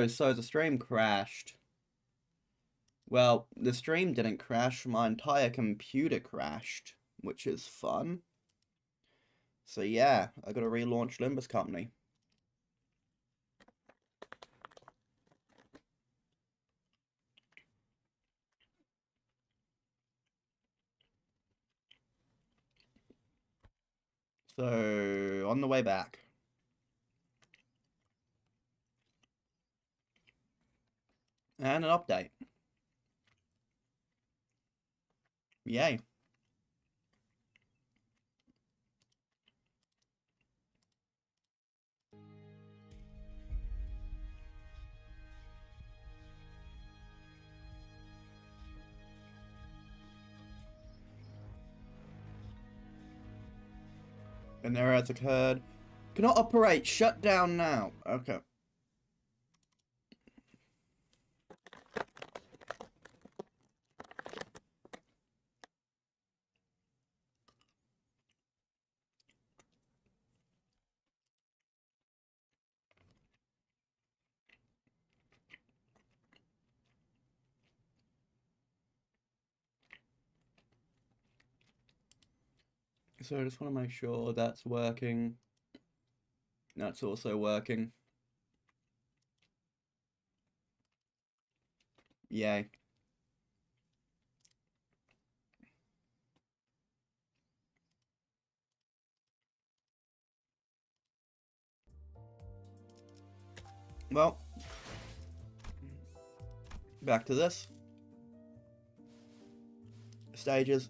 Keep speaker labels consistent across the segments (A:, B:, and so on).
A: Oh, so the stream crashed. Well, the stream didn't crash, my entire computer crashed, which is fun. So yeah, I gotta relaunch Limbus Company. So, on the way back. And an update. Yay. An error has occurred. Cannot operate. Shut down now. Okay. So I just want to make sure that's working. That's also working. Yay. Well, back to this. Stages.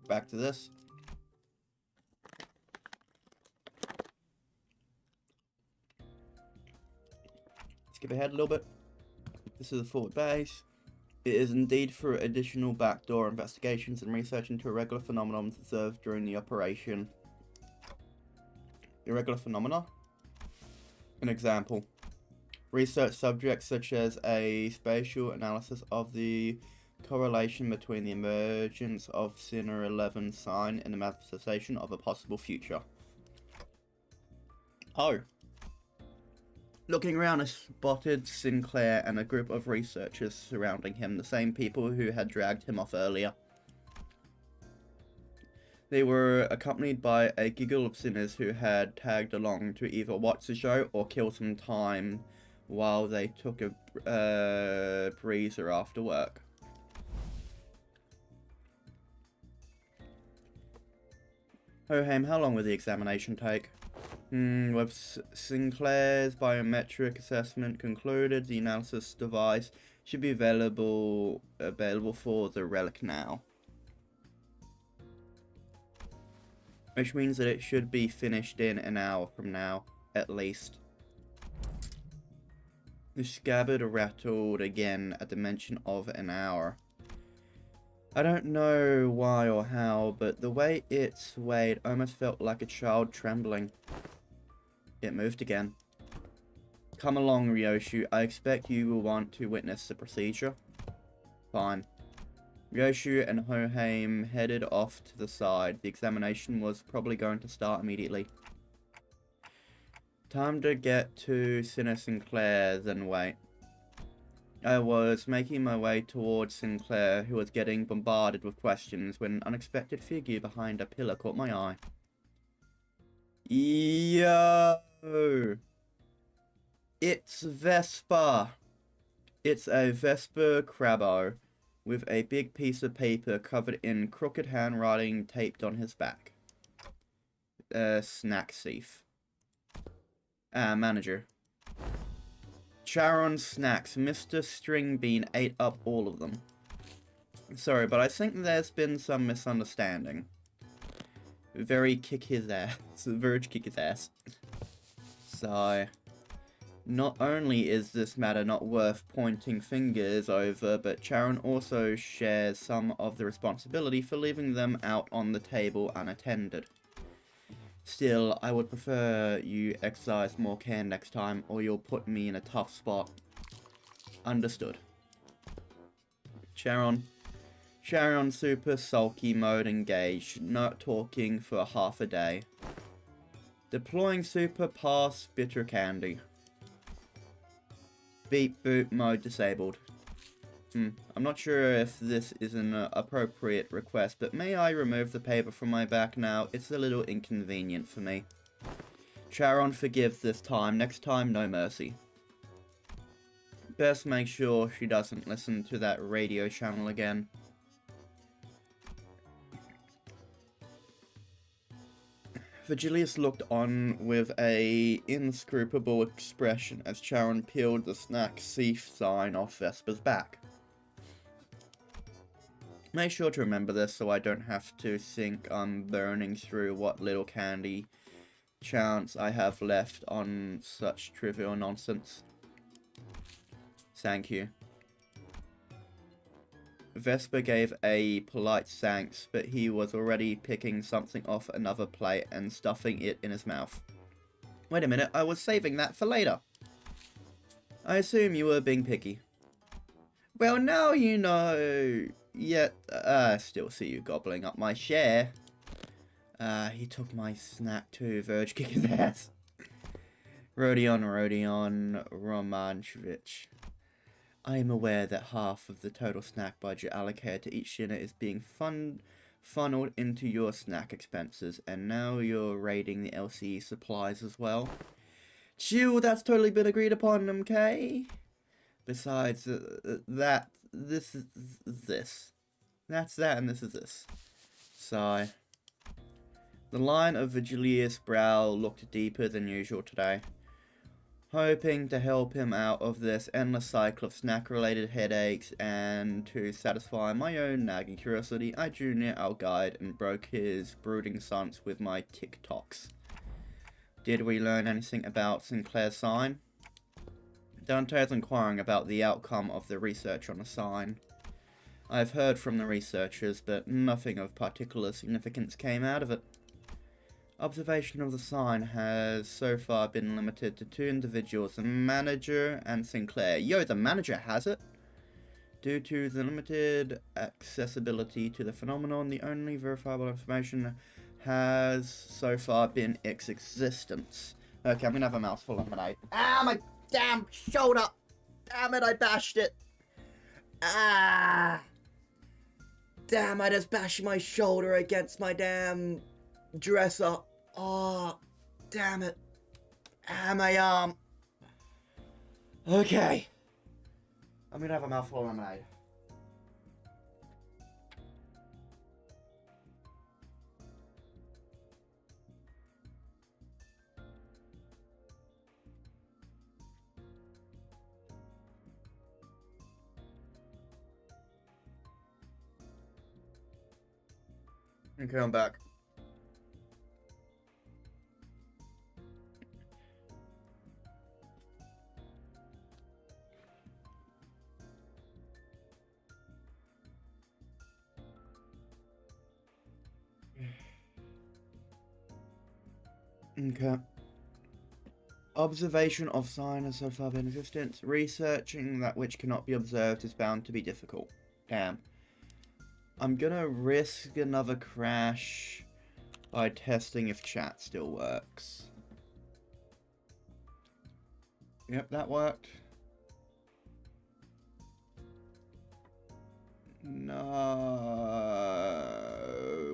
A: Back to this. Skip ahead a little bit. This is a forward base. It is indeed for additional backdoor investigations and research into irregular phenomena observed during the operation. Irregular phenomena? An example. Research subjects such as a spatial analysis of the correlation between the emergence of Sinner 11 sign and the manifestation of a possible future. Oh. Looking around, I spotted Sinclair and a group of researchers surrounding him, the same people who had dragged him off earlier. They were accompanied by a giggle of sinners who had tagged along to either watch the show or kill some time while they took a breezer after work. Hoheim, how long will the examination take? With Sinclair's biometric assessment concluded, the analysis device should be available for the relic now. Which means that it should be finished in an hour from now, at least. The scabbard rattled again at the mention of an hour. I don't know why or how, but the way it swayed almost felt like a child trembling. It moved again. Come along, Ryoshu. I expect you will want to witness the procedure. Fine. Ryoshu and Hoheim headed off to the side. The examination was probably going to start immediately. Time to get to Sinner Sinclair, then wait. I was making my way towards Sinclair, who was getting bombarded with questions, when an unexpected figure behind a pillar caught my eye. Yo! It's Vespa! It's a Vespa Crabbo, with a big piece of paper covered in crooked handwriting taped on his back. Snack thief. Manager. Charon snacks. Mr. Stringbean ate up all of them. Sorry, but I think there's been some misunderstanding. Very kick his ass. Verge kick his ass. So, not only is this matter not worth pointing fingers over, but Charon also shares some of the responsibility for leaving them out on the table unattended. Still, I would prefer you exercise more care next time, or you'll put me in a tough spot. Understood. Charon, Sharon super sulky mode engaged, not talking for half a day. Deploying super pass bitter candy. Beep boot mode disabled. I'm not sure if this is an appropriate request, but may I remove the paper from my back now? It's a little inconvenient for me. Sharon forgives this time, next time no mercy. Best make sure she doesn't listen to that radio channel again. Virgilius looked on with a inscrutable expression as Sharon peeled the snack thief sign off Vesper's back. Make sure to remember this so I don't have to think I'm burning through what little candy chance I have left on such trivial nonsense. Thank you. Vesper gave a polite thanks, but he was already picking something off another plate and stuffing it in his mouth. Wait a minute, I was saving that for later. I assume you were being picky. Well, now you know. Yet, I still see you gobbling up my share. He took my snack too, Verge kick his ass. Rodion Romanchevich. I am aware that half of the total snack budget allocated to each dinner is being funneled into your snack expenses, and now you're raiding the LCE supplies as well. Chill, that's totally been agreed upon, okay? Besides, this is this. That's that, and this is this. Sigh. The line of Vigilius' brow looked deeper than usual today. Hoping to help him out of this endless cycle of snack-related headaches and to satisfy my own nagging curiosity, I drew near our guide and broke his brooding silence with my TikToks. Did we learn anything about Sinclair's sign? Dante is inquiring about the outcome of the research on the sign. I've heard from the researchers, but nothing of particular significance came out of it. Observation of the sign has so far been limited to two individuals, the manager and Sinclair. Yo, the manager has it? Due to the limited accessibility to the phenomenon, the only verifiable information has so far been its existence. Okay, I'm gonna have a mouthful of lemonade. Ah, my damn shoulder! Damn it, I bashed it! Ah! Damn, I just bashed my shoulder against my damn dresser. Oh, damn it. Ah, my arm. Okay. I'm gonna have a mouthful of lemonade. Okay, I'm back. Okay. Observation of sign has so far been in existence. Researching that which cannot be observed is bound to be difficult. Damn. I'm gonna risk another crash by testing if chat still works. Yep, that worked. No.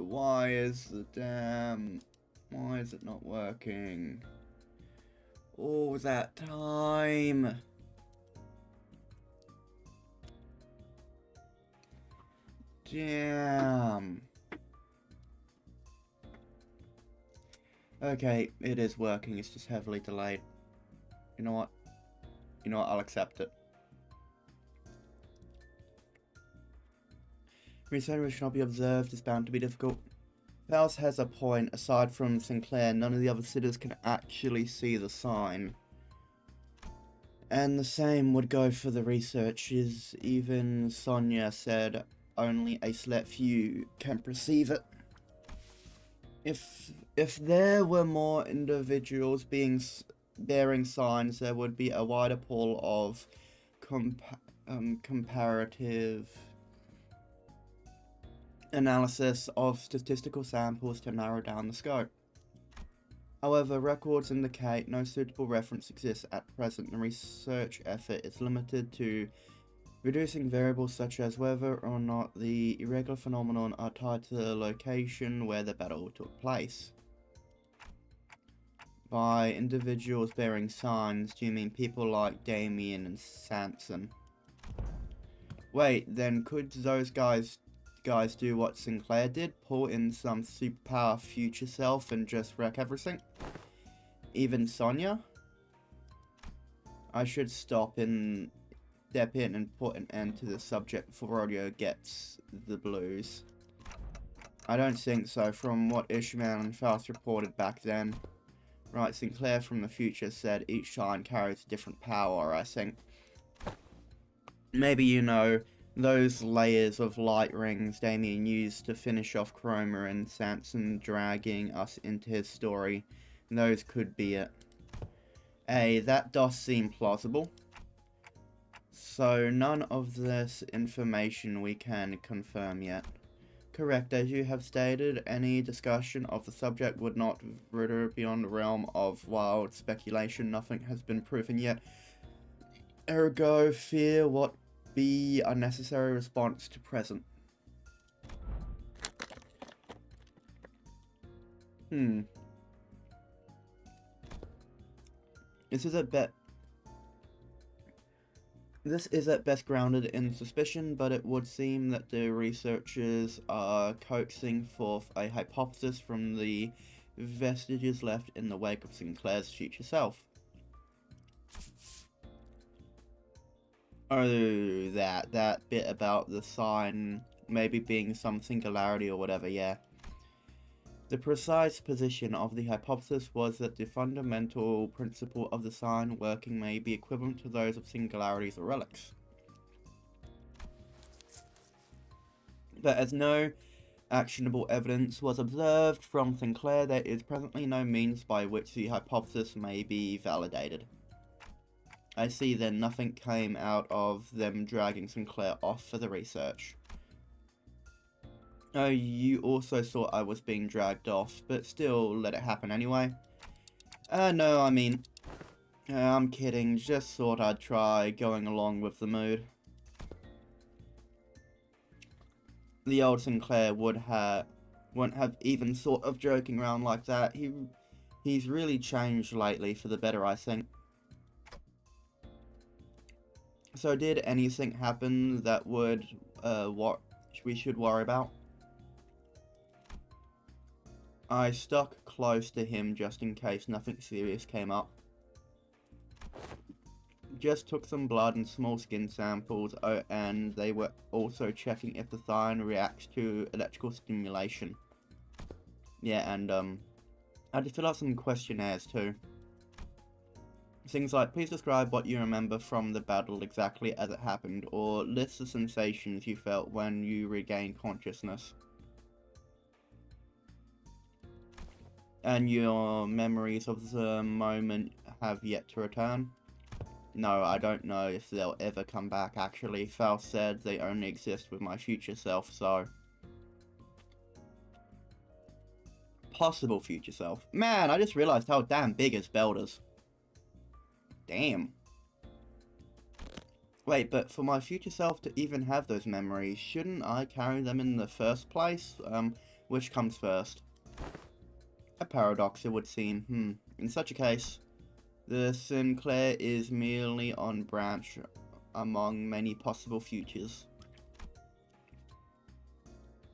A: Why is the damn... Why is it not working? All that time. Damn. Okay, it is working. It's just heavily delayed. You know what? I'll accept it. Research which cannot be observed is bound to be difficult. Faust has a point. Aside from Sinclair, none of the other sitters can actually see the sign. And the same would go for the researchers. Even Sonia said only a select few can perceive it. If there were more individuals bearing signs, there would be a wider pool of comparative analysis of statistical samples to narrow down the scope. However, records indicate no suitable reference exists at present. The research effort is limited to reducing variables such as whether or not the irregular phenomenon are tied to the location where the battle took place. By individuals bearing signs, do you mean people like Damien and Samson? Wait, then could those guys do what Sinclair did? Pull in some superpower future self and just wreck everything? Even Sonya? I should step in and put an end to the subject before Rodeo gets the blues. I don't think so, from what Ishmael and Faust reported back then. Right, Sinclair from the future said each sign carries a different power, I think. Maybe you know, those layers of light rings Damien used to finish off Chroma and Samson dragging us into his story. Those could be it. That does seem plausible. So none of this information we can confirm yet. Correct, as you have stated, any discussion of the subject would not fritter beyond the realm of wild speculation. Nothing has been proven yet. Ergo, fear what be a necessary response to present. This is at best grounded in suspicion, but it would seem that the researchers are coaxing forth a hypothesis from the vestiges left in the wake of Sinclair's future self. Oh, that bit about the sign maybe being some singularity or whatever, yeah. The precise position of the hypothesis was that the fundamental principle of the sign working may be equivalent to those of singularities or relics. But as no actionable evidence was observed from Sinclair, there is presently no means by which the hypothesis may be validated. I see then nothing came out of them dragging Sinclair off for the research. Oh, you also thought I was being dragged off, but still let it happen anyway? No, I mean, I'm kidding, just thought I'd try going along with the mood. The old Sinclair wouldn't have even thought of joking around like that. He's really changed lately for the better, I think. So did anything happen that would, what we should worry about? I stuck close to him just in case nothing serious came up. Just took some blood and small skin samples, and they were also checking if the sign reacts to electrical stimulation. Yeah, and I had to fill out some questionnaires too. Things like, please describe what you remember from the battle exactly as it happened, or list the sensations you felt when you regained consciousness. And your memories of the moment have yet to return? No, I don't know if they'll ever come back, actually. Faust said they only exist with my future self, so... Possible future self. Man, I just realized how damn big his belt is. Damn. Wait, but for my future self to even have those memories, shouldn't I carry them in the first place? Which comes first? A paradox, it would seem. In such a case, the Sinclair is merely on branch among many possible futures.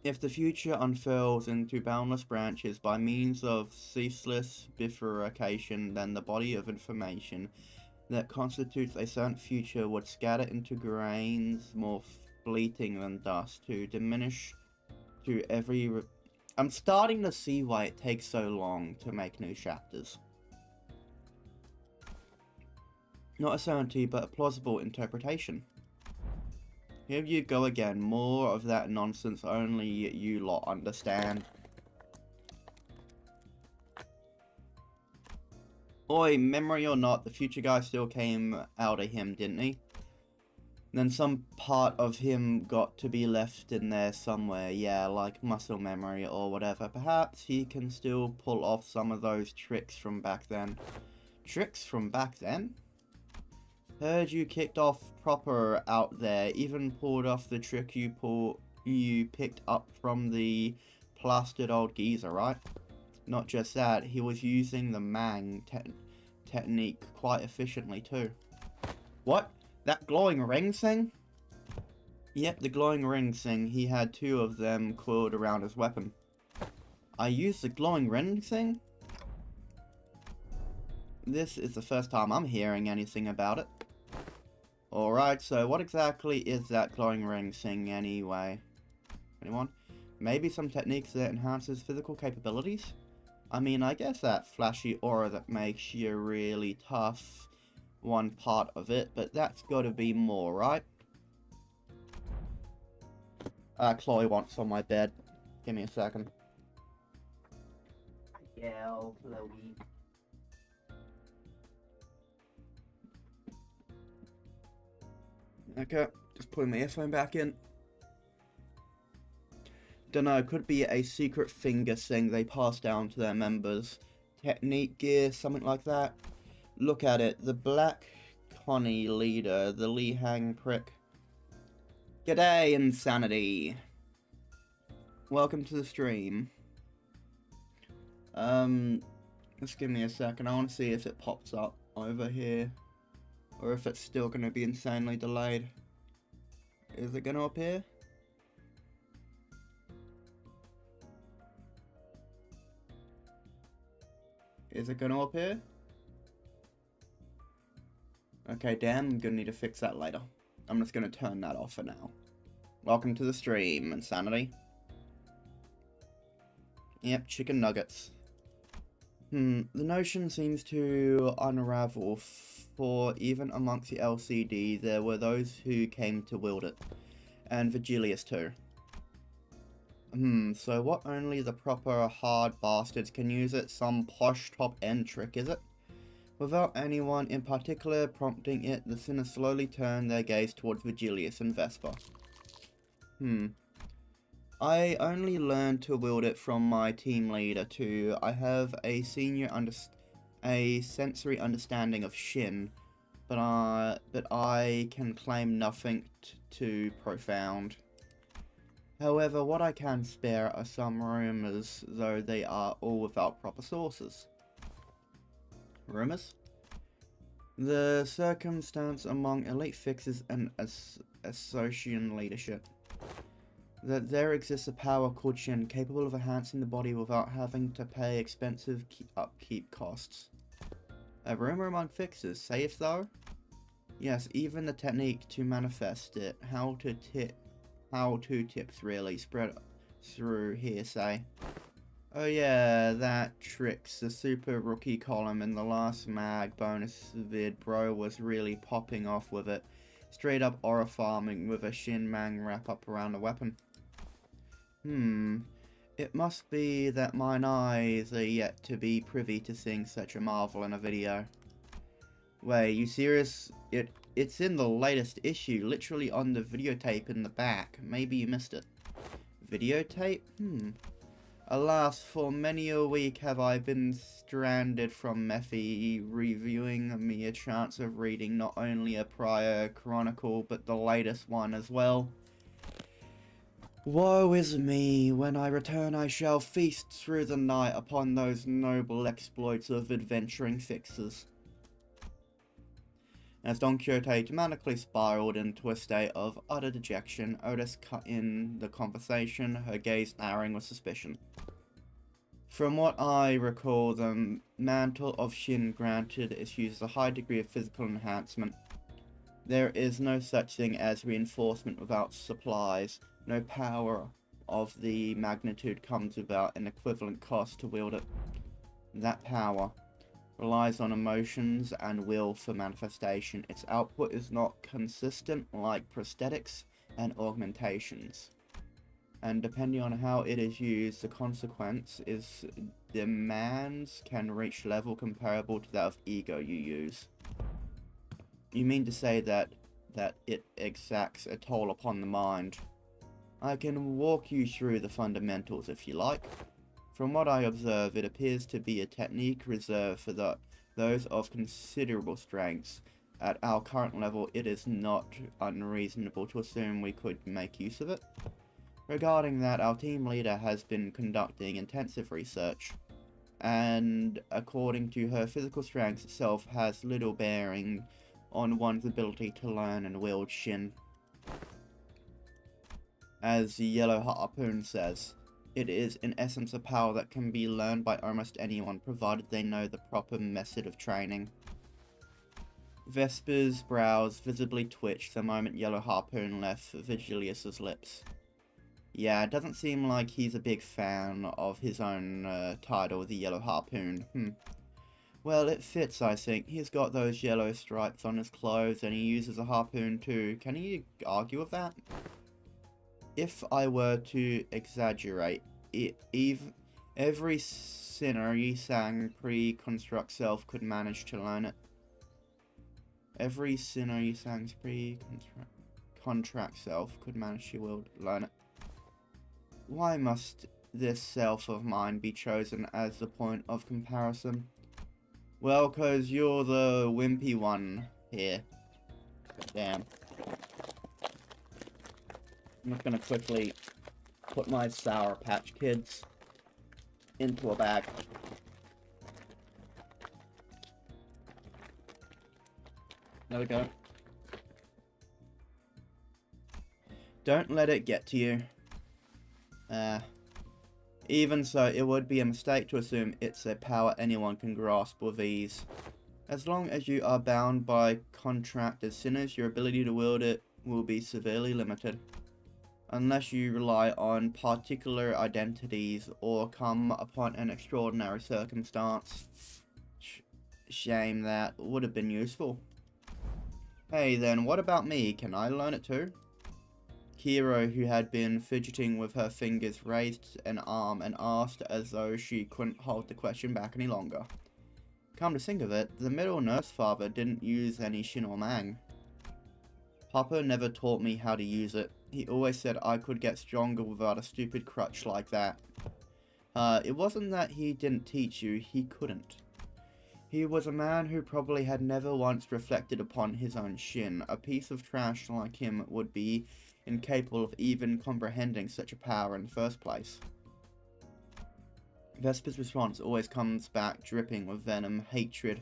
A: If the future unfurls into boundless branches by means of ceaseless bifurcation, then the body of information that constitutes a certain future would scatter into grains more fleeting than dust, to diminish to every... I'm starting to see why it takes so long to make new chapters. Not a certainty, but a plausible interpretation. Here you go again, more of that nonsense only you lot understand. Oi, memory or not, the future guy still came out of him, didn't he? Then some part of him got to be left in there somewhere, yeah, like muscle memory or whatever. Perhaps he can still pull off some of those tricks from back then. Tricks from back then? Heard you kicked off proper out there, even pulled off the trick you picked up from the plastered old geezer, right? Not just that, he was using the Mang technique quite efficiently too. What? That glowing ring thing? Yep, the glowing ring thing. He had 2 of them coiled around his weapon. I used the glowing ring thing? This is the first time I'm hearing anything about it. Alright, so what exactly is that glowing ring thing anyway? Anyone? Maybe some techniques that enhances physical capabilities? I mean, I guess that flashy aura that makes you really tough, one part of it, but that's gotta be more, right? Chloe wants on my bed. Give me a second. Yeah, Chloe. Okay, just putting my earphone back in. Dunno, could be a secret finger thing they pass down to their members. Technique gear, something like that. Look at it, the Black Connie leader, the Li Hang prick. G'day, Insanity. Welcome to the stream. Just give me a second, I want to see if it pops up over here. Or if it's still going to be insanely delayed. Is it going to appear? Is it going to appear? Okay, damn, I'm going to need to fix that later. I'm just going to turn that off for now. Welcome to the stream, Insanity. Yep, chicken nuggets. The notion seems to unravel, for even amongst the LCD, there were those who came to wield it. And Vigilius too. So what only the proper hard bastards can use it? Some posh top-end trick, is it? Without anyone in particular prompting it, the sinners slowly turned their gaze towards Vigilius and Vesper. I only learned to wield it from my team leader too. I have a sensory understanding of Shin, but I can claim nothing too profound. However, what I can spare are some rumors, though they are all without proper sources. Rumors? The circumstance among elite fixers and association leadership. That there exists a power called Shin, capable of enhancing the body without having to pay expensive upkeep costs. A rumor among fixers, safe though? Yes, even the technique to manifest it, how to tips really spread through hearsay. Oh yeah, that tricks, the super rookie column in the last mag bonus vid, bro was really popping off with it. Straight up aura farming with a Shin Mang wrap up around the weapon. It must be that mine eyes are yet to be privy to seeing such a marvel in a video. Wait, you serious? It's in the latest issue, literally on the videotape in the back. Maybe you missed it. Videotape? Alas, for many a week have I been stranded from Mephi, reviewing me a chance of reading not only a prior chronicle, but the latest one as well. Woe is me, when I return I shall feast through the night upon those noble exploits of adventuring fixers. As Don Quixote dramatically spiraled into a state of utter dejection, Otis cut in the conversation, her gaze narrowing with suspicion. From what I recall, the mantle of Shin granted its users a high degree of physical enhancement. There is no such thing as reinforcement without supplies. No power of the magnitude comes without an equivalent cost to wield it. That power relies on emotions and will for manifestation. Its output is not consistent like prosthetics and augmentations. And depending on how it is used, the consequence is demands can reach level comparable to that of ego you use. You mean to say that that it exacts a toll upon the mind. I can walk you through the fundamentals if you like. From what I observe, it appears to be a technique reserved for those of considerable strengths. At our current level, it is not unreasonable to assume we could make use of it. Regarding that, our team leader has been conducting intensive research, and according to her, physical strength itself has little bearing on one's ability to learn and wield Shin. As the Yellow Harpoon says, it is in essence a power that can be learned by almost anyone, provided they know the proper method of training. Vesper's brows visibly twitched the moment Yellow Harpoon left Vigilius's lips. Yeah, it doesn't seem like he's a big fan of his own title, the Yellow Harpoon. Well, it fits, I think. He's got those yellow stripes on his clothes, and he uses a harpoon too. Can you argue with that? If I were to exaggerate, every sinner Yisang pre-construct self could manage to learn it. Every sinner Yisang's pre-contract self could manage to learn it. Why must this self of mine be chosen as the point of comparison? Well, 'cause you're the wimpy one here. Damn. I'm just gonna quickly put my Sour Patch Kids into a bag. There we go. Don't let it get to you. Even so, it would be a mistake to assume it's a power anyone can grasp with ease. As long as you are bound by contract as sinners, your ability to wield it will be severely limited. Unless you rely on particular identities or come upon an extraordinary circumstance. Shame, that would have been useful. Hey then, what about me? Can I learn it too? Kira, who had been fidgeting with her fingers, raised an arm and asked as though she couldn't hold the question back any longer. Come to think of it, the middle nurse father didn't use any Shin or Mang. Papa never taught me how to use it. He always said I could get stronger without a stupid crutch like that. It wasn't that he didn't teach you, he couldn't. He was a man who probably had never once reflected upon his own Shin. A piece of trash like him would be incapable of even comprehending such a power in the first place. Vesper's response always comes back dripping with venom, hatred,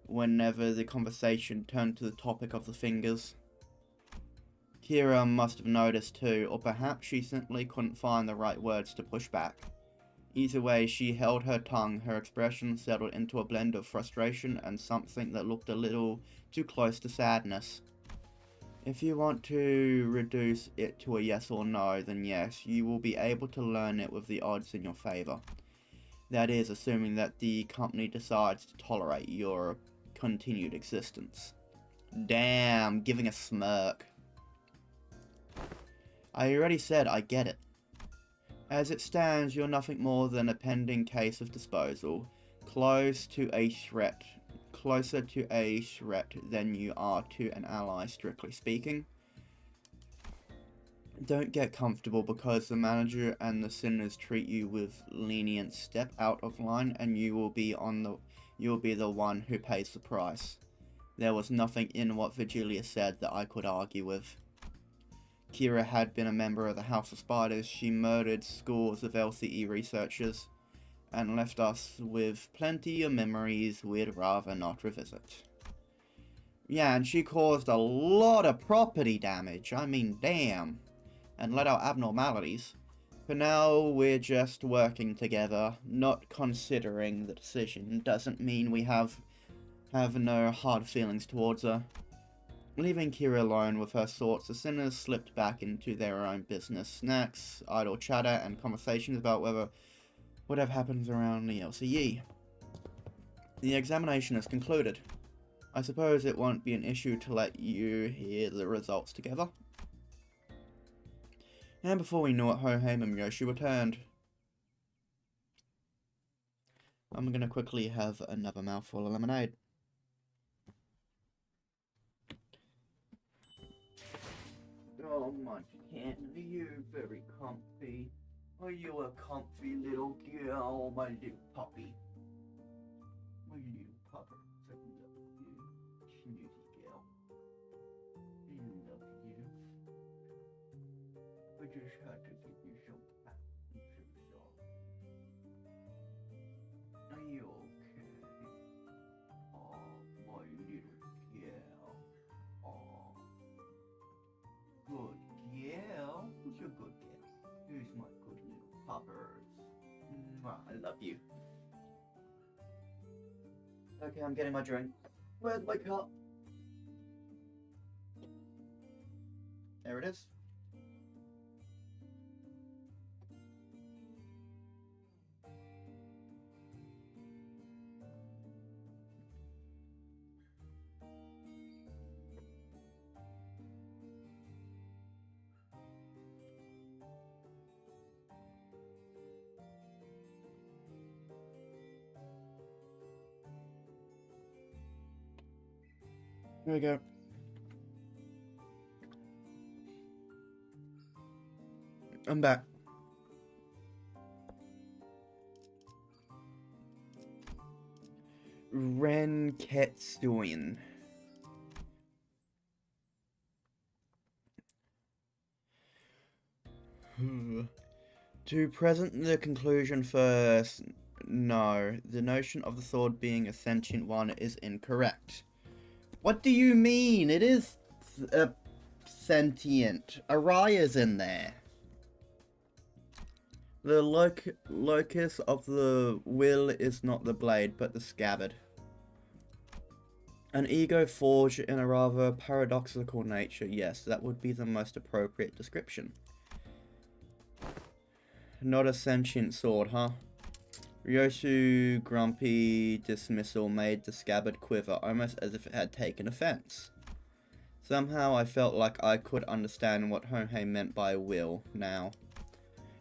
A: whenever the conversation turned to the topic of the fingers. Kira must have noticed too, or perhaps she simply couldn't find the right words to push back. Either way, she held her tongue, her expression settled into a blend of frustration and something that looked a little too close to sadness. If you want to reduce it to a yes or no, then yes, you will be able to learn it with the odds in your favor. That is, assuming that the company decides to tolerate your continued existence. Damn, giving a smirk. I already said I get it. As it stands, you're nothing more than a pending case of disposal, closer to a threat than you are to an ally, strictly speaking. Don't get comfortable because the manager and the sinners treat you with lenience. Step out of line and you will be the one who pays the price. There was nothing in what Vigilius said that I could argue with. Kira had been a member of the House of Spiders. She murdered scores of LCE researchers and left us with plenty of memories we'd rather not revisit. Yeah, and she caused a lot of property damage. I mean, damn. And let out abnormalities. For now, we're just working together. Not considering the decision doesn't mean we have no hard feelings towards her. Leaving Kira alone with her thoughts, the sinners slipped back into their own business. Snacks, idle chatter, and conversations about whatever happens around the LCE. The examination is concluded. I suppose it won't be an issue to let you hear the results together. And before we knew it, Hoheim and Yoshi returned. I'm gonna quickly have another mouthful of lemonade. Oh, Munchkin, are you very comfy? Are you a comfy little girl, my little puppy? My little pupper, I love you, snooty girl. I love you. I just had to give you some pat and some love. Are you okay? Oh, my little girl. Oh, good girl. Who's your good girl? Who's my good little puppers? I love you. Okay, I'm getting my drink. Where's my cup? There it is. Here we go. I'm back. Renketsuin. To present the conclusion first, no. The notion of the sword being a sentient one is incorrect. What do you mean? It is sentient. Araya's in there. The locus of the will is not the blade, but the scabbard. An ego forged in a rather paradoxical nature, yes, that would be the most appropriate description. Not a sentient sword, huh? Ryosu grumpy dismissal made the scabbard quiver, almost as if it had taken offense. Somehow I felt like I could understand what Honhei meant by will now.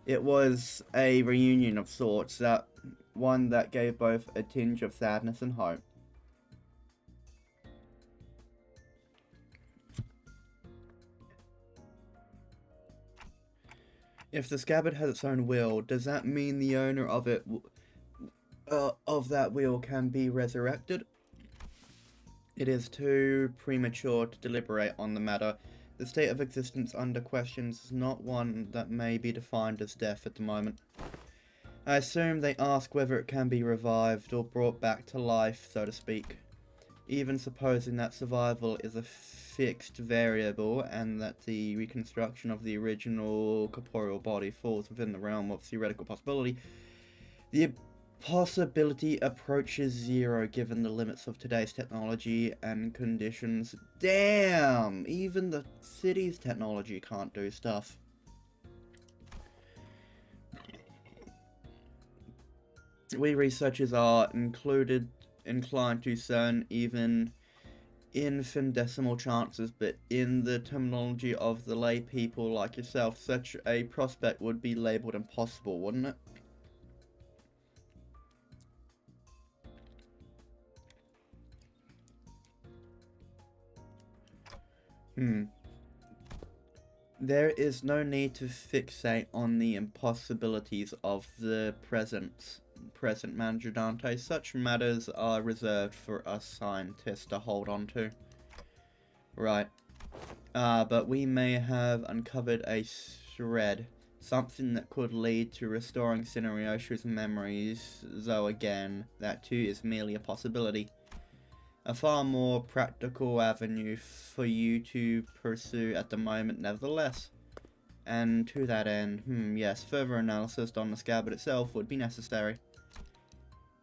A: It was a reunion of sorts, that one that gave both a tinge of sadness and hope. If the scabbard has its own will, does that mean the owner of it, of that will, can be resurrected? It is too premature to deliberate on the matter. The state of existence under question is not one that may be defined as death at the moment. I assume they ask whether it can be revived or brought back to life, so to speak. Even supposing that survival is a fixed variable and that the reconstruction of the original corporeal body falls within the realm of theoretical possibility, the possibility approaches zero given the limits of today's technology and conditions. Damn! Even the city's technology can't do stuff. We researchers are inclined to discern even infinitesimal chances, but in the terminology of the lay people like yourself, such a prospect would be labelled impossible, wouldn't it? There is no need to fixate on the impossibilities of the present Manager Dante. Such matters are reserved for us scientists to hold on to. Right. But we may have uncovered a thread. Something that could lead to restoring Cineriosh's memories, though again, that too is merely a possibility. A far more practical avenue for you to pursue at the moment, nevertheless. And to that end, yes, further analysis on the scabbard itself would be necessary.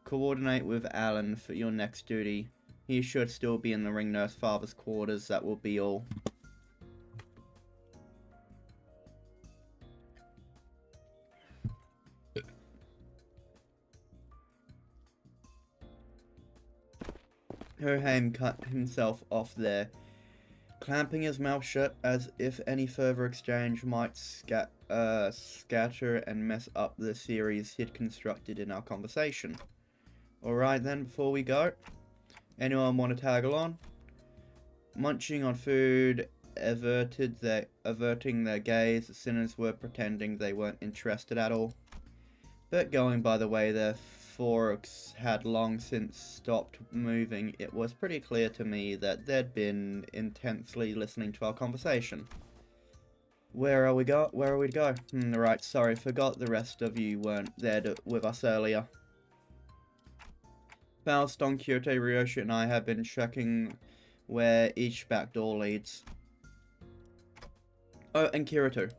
A: Coordinate with Alan for your next duty. He should still be in the ring nurse father's quarters, that will be all. Hoheim cut himself off there, clamping his mouth shut as if any further exchange might scatter and mess up the series he'd constructed in our conversation. Alright then, before we go, anyone want to tag along? Munching on food averting their gaze. The sinners were pretending they weren't interested at all. But going by the way their forks had long since stopped moving, it was pretty clear to me that they'd been intensely listening to our conversation. Where are we to go? Right, sorry, forgot the rest of you weren't there with us earlier. Faust, Don Quixote, Ryoshi, and I have been checking where each back door leads. Oh, and Kirito,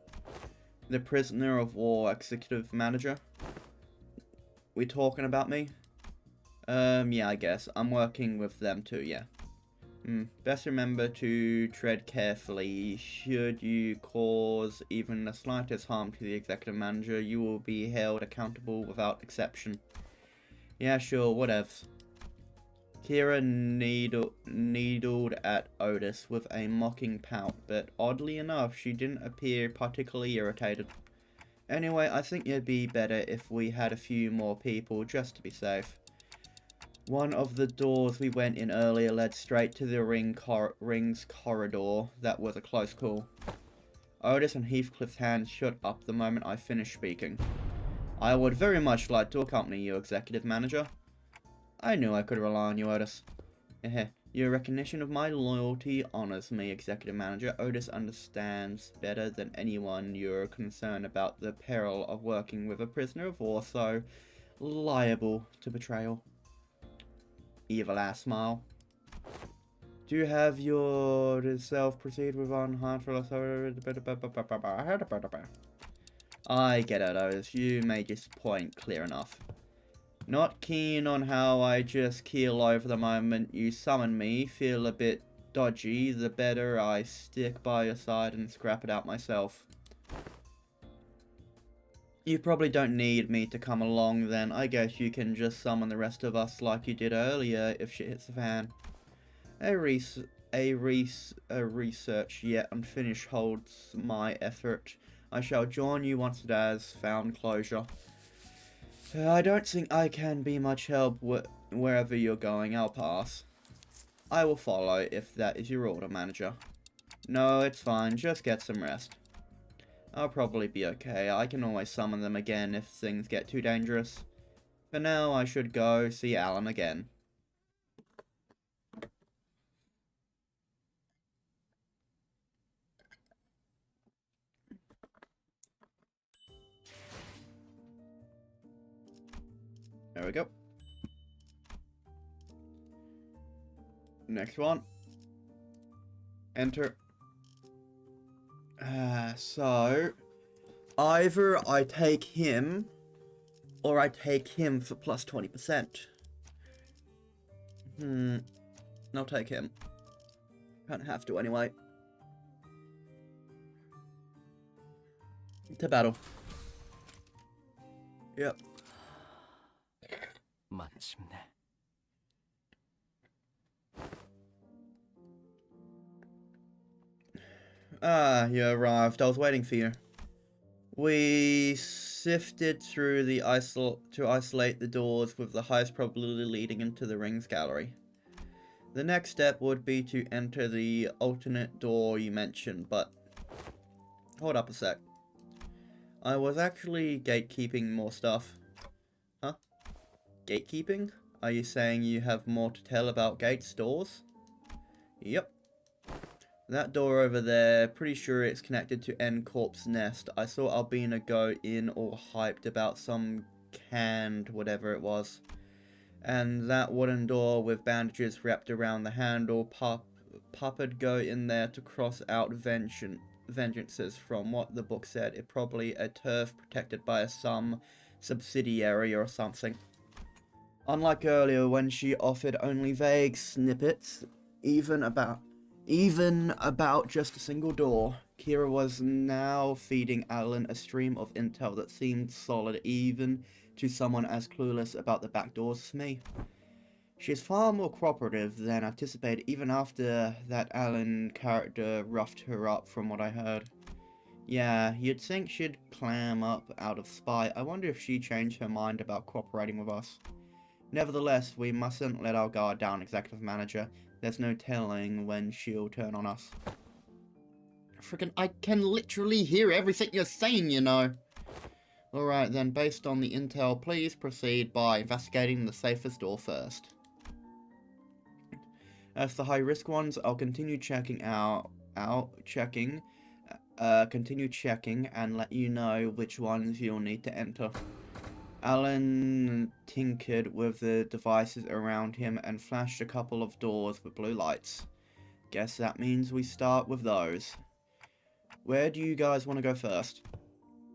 A: the prisoner of war executive manager. We talking about me? Yeah, I guess. I'm working with them too, yeah. Best remember to tread carefully. Should you cause even the slightest harm to the executive manager, you will be held accountable without exception. Yeah, sure, whatevs. Kira needled at Otis with a mocking pout, but oddly enough, she didn't appear particularly irritated. Anyway, I think it'd be better if we had a few more people, just to be safe. One of the doors we went in earlier led straight to the ring's corridor. That was a close call. Otis and Heathcliff's hands shut up the moment I finished speaking. I would very much like to accompany you, Executive Manager. I knew I could rely on you, Otis. Your recognition of my loyalty honors me, Executive Manager. Otis understands better than anyone you're concerned about the peril of working with a prisoner of war so liable to betrayal. Evil ass smile. Do you have yourself proceed with unharmful? I get it, Otis. You made your point clear enough. Not keen on how I just keel over the moment you summon me. Feel a bit dodgy. The better I stick by your side and scrap it out myself. You probably don't need me to come along then. I guess you can just summon the rest of us like you did earlier if shit hits the fan. A research yet unfinished holds my effort. I shall join you once it has found closure. I don't think I can be much help wherever you're going. I'll pass. I will follow if that is your order, Manager. No, it's fine. Just get some rest. I'll probably be okay. I can always summon them again if things get too dangerous. For now, I should go see Alan again. There we go. Next one. Enter. So, either I take him, or I take him for plus 20%. I'll take him. Can't have to anyway. To battle. Yep. Ah, you arrived. I was waiting for you. We sifted through the to isolate the doors with the highest probability leading into the ring's gallery. The next step would be to enter the alternate door you mentioned, but hold up a sec. I was actually gatekeeping more stuff. Huh? Gatekeeping? Are you saying you have more to tell about gates doors? Yep. That door over there, pretty sure it's connected to N Corp's nest. I saw Albina go in all hyped about some canned whatever it was. And that wooden door with bandages wrapped around the handle, Papa'd go in there to cross out vengeances. From what the book said, it probably a turf protected by some subsidiary or something. Unlike earlier when she offered only vague snippets, even about just a single door, Kira was now feeding Alan a stream of intel that seemed solid even to someone as clueless about the back doors as me. She's far more cooperative than anticipated even after that Alan character roughed her up from what I heard. Yeah, you'd think she'd clam up out of spite. I wonder if she changed her mind about cooperating with us. Nevertheless, we mustn't let our guard down, Executive Manager. There's no telling when she'll turn on us. Freaking, I can literally hear everything you're saying, you know. Alright then, based on the intel, please proceed by investigating the safest door first. As the high-risk ones, I'll continue checking continue checking and let you know which ones you'll need to enter. Alan tinkered with the devices around him and flashed a couple of doors with blue lights. Guess that means we start with those. Where do you guys want to go first?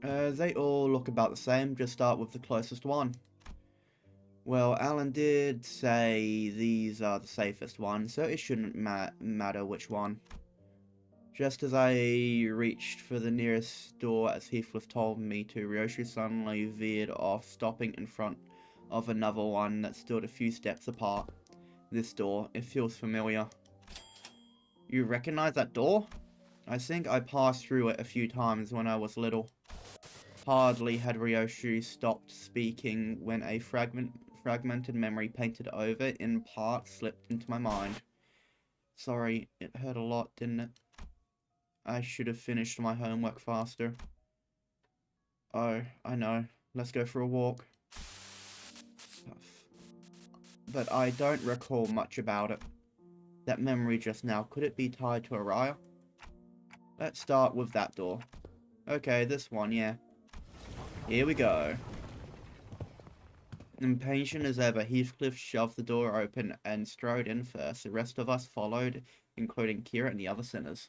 A: They all look about the same, just start with the closest one. Well, Alan did say these are the safest ones, so it shouldn't matter which one. Just as I reached for the nearest door as Heathcliff told me to, Ryoshi suddenly veered off, stopping in front of another one that stood a few steps apart. This door, it feels familiar. You recognize that door? I think I passed through it a few times when I was little. Hardly had Ryoshi stopped speaking when a fragmented memory painted over in part slipped into my mind. Sorry, it hurt a lot, didn't it? I should have finished my homework faster. Oh, I know. Let's go for a walk. But I don't recall much about it. That memory just now, could it be tied to Araya? Let's start with that door. Okay, this one, yeah. Here we go. Impatient as ever, Heathcliff shoved the door open and strode in first. The rest of us followed, including Kira and the other sinners.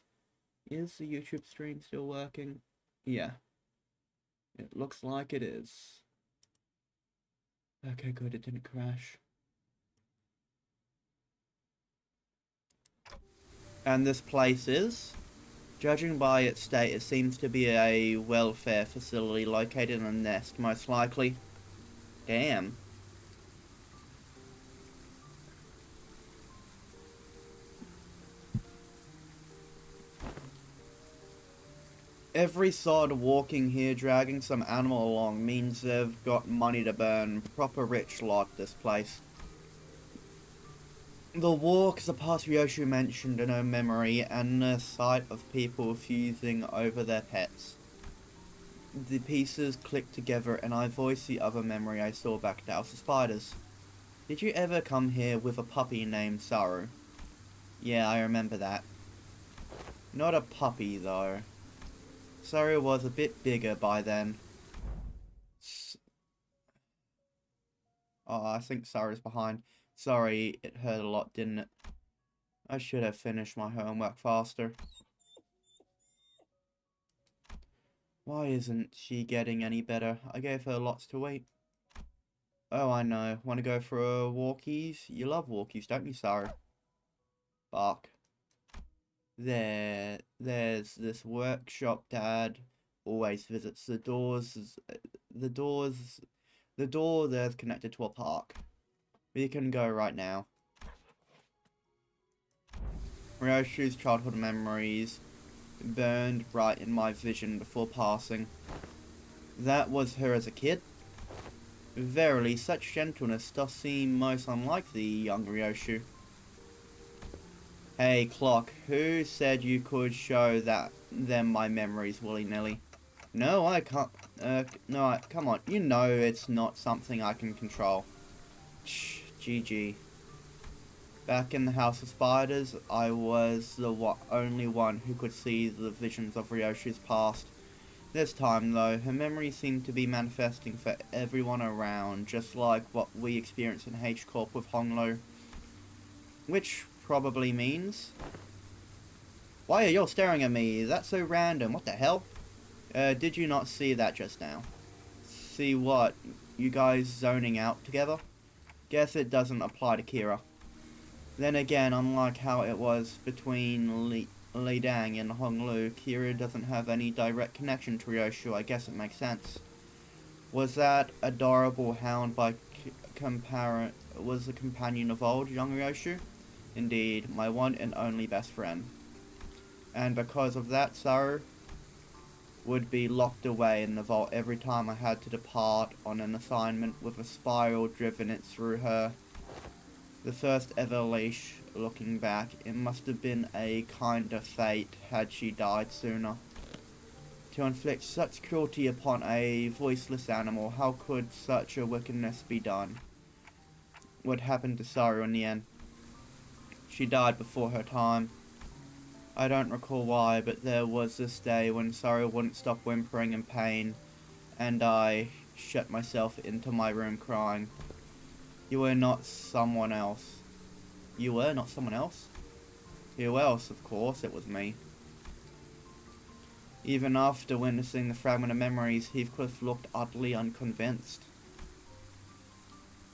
A: Is the YouTube stream still working? Yeah. It looks like it is. Okay, good, it didn't crash. And this place is? Judging by its state, it seems to be a welfare facility located in a nest, most likely. Damn. Every sod walking here dragging some animal along means they've got money to burn. Proper rich lot, this place. The walk is a part Ryoshi mentioned in her memory, and the sight of people fusing over their pets. The pieces clicked together and I voiced the other memory I saw back at House of Spiders. Did you ever come here with a puppy named Saru? Yeah, I remember that. Not a puppy, though. Saru was a bit bigger by then. Oh, I think Saru's behind. Sorry, it hurt a lot, didn't it? I should have finished my homework faster. Why isn't she getting any better? I gave her lots to eat. Oh, I know. Want to go for a walkies? You love walkies, don't you, Saru? Bark. There's this workshop Dad always visits. The door there's connected to a park. We can go right now. Ryoshi's childhood memories burned bright in my vision before passing. That was her as a kid? Verily, such gentleness does seem most unlike the young Ryoshi. Hey, Clock, who said you could show them my memories willy-nilly? No, I can't. Come on. You know it's not something I can control. Shh, GG. Back in the House of Spiders, I was the only one who could see the visions of Ryoshi's past. This time, though, her memories seemed to be manifesting for everyone around, just like what we experienced in H-Corp with Honglo. Which probably means... Why are you all staring at me? That's so random. What the hell? Did you not see that just now? See what? You guys zoning out together? Guess it doesn't apply to Kira. Then again, unlike how it was between Li Dang and Honglu, Kira doesn't have any direct connection to Ryoshi. I guess it makes sense. Was that adorable hound was the companion of old, young Ryoshi? Indeed, my one and only best friend. And because of that, Saru would be locked away in the vault every time I had to depart on an assignment with a spiral driven it through her. The first ever leash. Looking back, it must have been a kinder fate had she died sooner. To inflict such cruelty upon a voiceless animal, how could such a wickedness be done? What happened to Saru in the end? She died before her time. I don't recall why, but there was this day when Saru wouldn't stop whimpering in pain, and I shut myself into my room crying. You were not someone else. You were not someone else? Who else? Of course, it was me. Even after witnessing the fragment of memories, Heathcliff looked utterly unconvinced.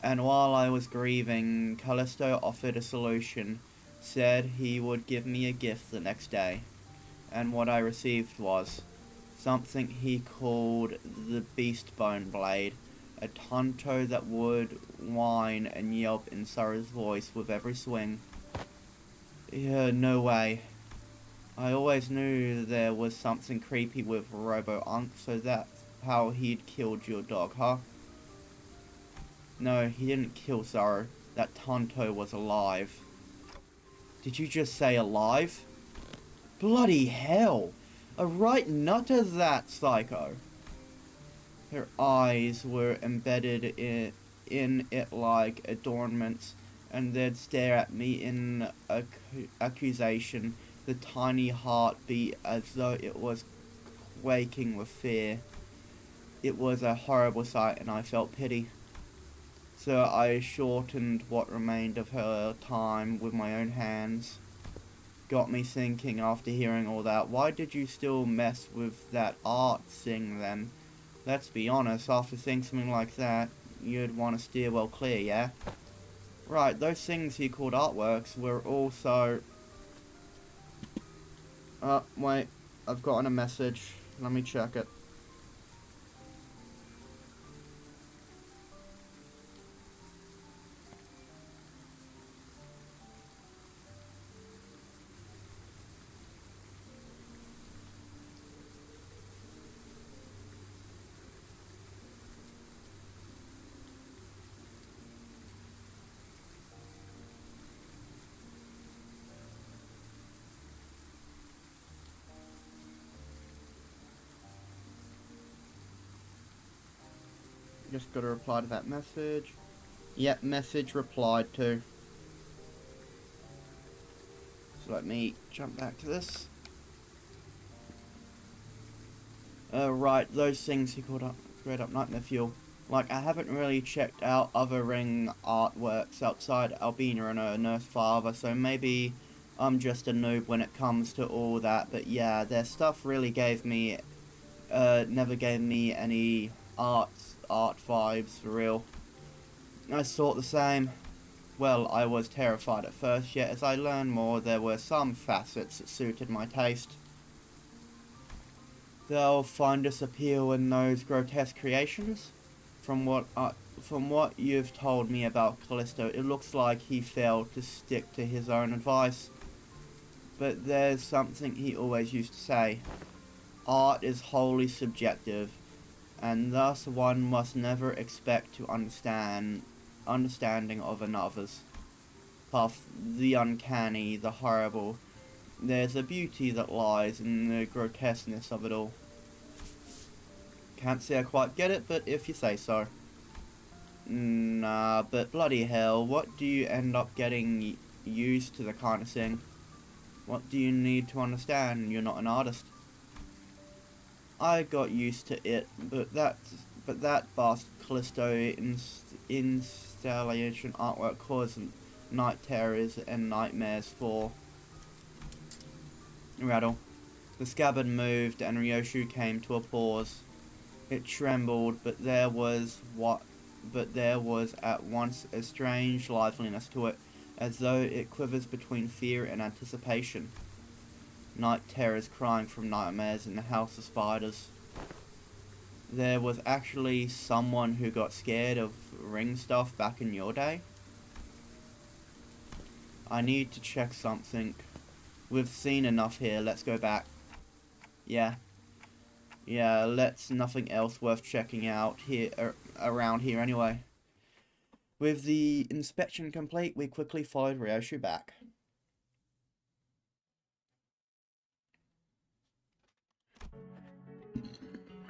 A: And while I was grieving, Callisto offered a solution, said he would give me a gift the next day. And what I received was something he called the Beast Bone Blade, a tonto that would whine and yelp in Saru's voice with every swing. Yeah, no way. I always knew there was something creepy with Robo-Unk, so that's how he'd killed your dog, huh? No, he didn't kill Saru. That tonto was alive. Did you just say alive? Bloody hell! A right nutter that psycho. Her eyes were embedded in it like adornments, and they'd stare at me in accusation. The tiny heart beat as though it was quaking with fear. It was a horrible sight, and I felt pity. So I shortened what remained of her time with my own hands. Got me thinking after hearing all that, why did you still mess with that art thing then? Let's be honest, after seeing something like that, you'd want to steer well clear, yeah? Right, those things he called artworks were also... wait, I've gotten a message. Let me check it. Just gotta reply to that message. Yep, message replied to. So let me jump back to this. Right, those things he called up straight up nightmare fuel. Like, I haven't really checked out other ring artworks outside Albina and her nurse father, so maybe I'm just a noob when it comes to all that. But yeah, their stuff really gave me, never gave me any art vibes for real. I thought the same. Well, I was terrified at first, yet as I learned more, there were some facets that suited my taste. They'll find us appeal in those grotesque creations. From what you've told me about Callisto, it looks like he failed to stick to his own advice. But there's something he always used to say. Art is wholly subjective, and thus one must never expect to understanding of another's. Past the uncanny, the horrible, there's a beauty that lies in the grotesqueness of it all. Can't say I quite get it, but if you say so. Nah, but bloody hell, what do you end up getting used to the kind of thing? What do you need to understand? You're not an artist. I got used to it, but that vast Callisto installation artwork caused night terrors and nightmares for Rattle. The scabbard moved and Ryoshu came to a pause. It trembled, but there was at once a strange liveliness to it, as though it quivers between fear and anticipation. Night terrors crying from nightmares in the house of spiders. There was actually someone who got scared of ring stuff back in your day? I need to check something. We've seen enough here, let's go back. Yeah, let's nothing else worth checking out here around here anyway. With the inspection complete, we quickly followed Ryoshi back.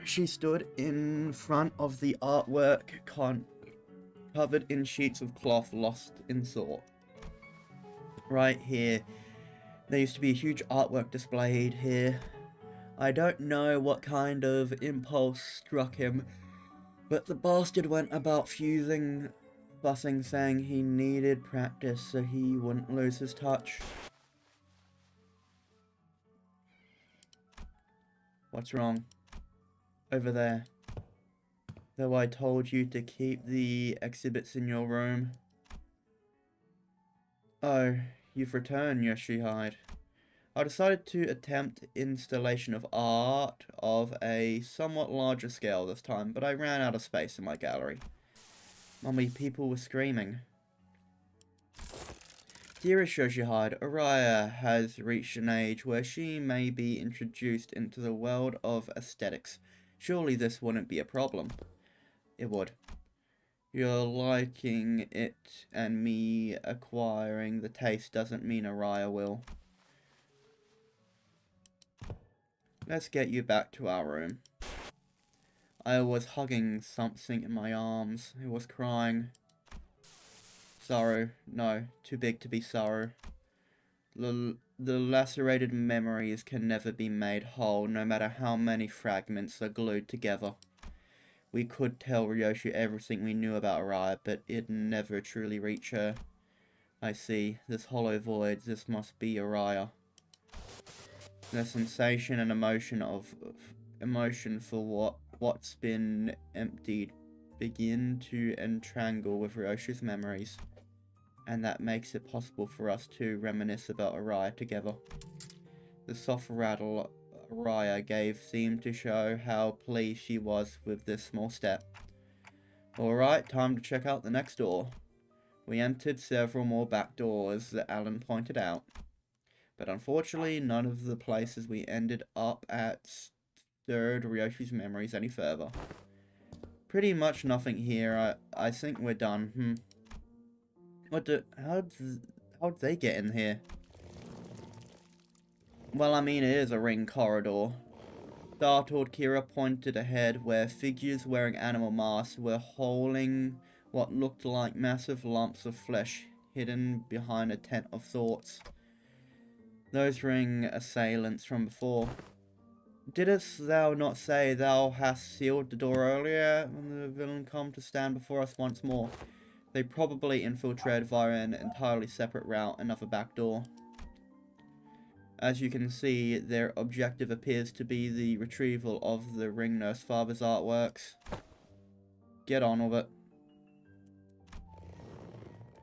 A: She stood in front of the artwork covered in sheets of cloth lost in thought. Right here, there used to be a huge artwork displayed here. I don't know what kind of impulse struck him, but the bastard went about fussing, saying he needed practice so he wouldn't lose his touch. What's wrong? Over there. Though I told you to keep the exhibits in your room. Oh, you've returned, Yoshihide. I decided to attempt installation of art of a somewhat larger scale this time, but I ran out of space in my gallery. Mummy, people were screaming. Dearest Yoshihide, Araya has reached an age where she may be introduced into the world of aesthetics. Surely this wouldn't be a problem. It would. You're liking it and me acquiring the taste doesn't mean Araya will. Let's get you back to our room. I was hugging something in my arms. It was crying. Sorrow. No, too big to be sorrow. The lacerated memories can never be made whole, no matter how many fragments are glued together. We could tell Ryoshi everything we knew about Araya, but it'd never truly reach her. I see. This hollow void, this must be Araya. The sensation and emotion for what's been emptied begin to entrangle with Ryoshi's memories, and that makes it possible for us to reminisce about Araya together. The soft rattle Araya gave seemed to show how pleased she was with this small step. Alright, time to check out the next door. We entered several more back doors that Alan pointed out. But unfortunately, none of the places we ended up at stirred Ryoshi's memories any further. Pretty much nothing here. I think we're done. How'd they get in here? Well, I mean, it is a ring corridor. Startled, Kira pointed ahead where figures wearing animal masks were holding what looked like massive lumps of flesh hidden behind a tent of thoughts. Those ring assailants from before. Didst thou not say thou hast sealed the door earlier when the villain come to stand before us once more? They probably infiltrated via an entirely separate route, another back door. As you can see, their objective appears to be the retrieval of the ring nurse father's artworks. Get on with it.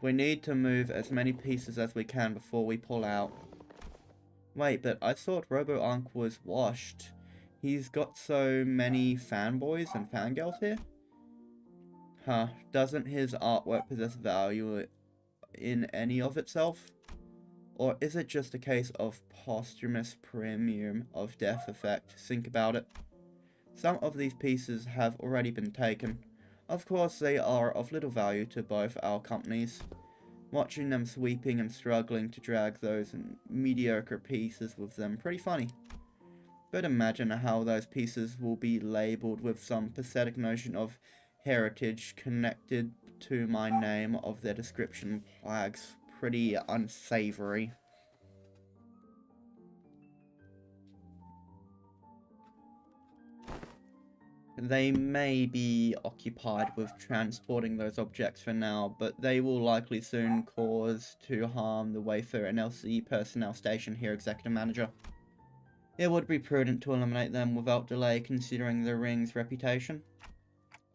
A: We need to move as many pieces as we can before we pull out. Wait, but I thought Robo-Unk was washed. He's got so many fanboys and fangirls here? Huh, doesn't his artwork possess value in any of itself? Or is it just a case of posthumous premium of death effect? Think about it. Some of these pieces have already been taken. Of course, they are of little value to both our companies. Watching them sweeping and struggling to drag those mediocre pieces with them, pretty funny. But imagine how those pieces will be labelled with some pathetic notion of heritage connected to my name of their description flags. Pretty unsavory. They may be occupied with transporting those objects for now, but they will likely soon cause to harm the Wayfarer NLC personnel station here, Executive Manager. It would be prudent to eliminate them without delay considering the ring's reputation.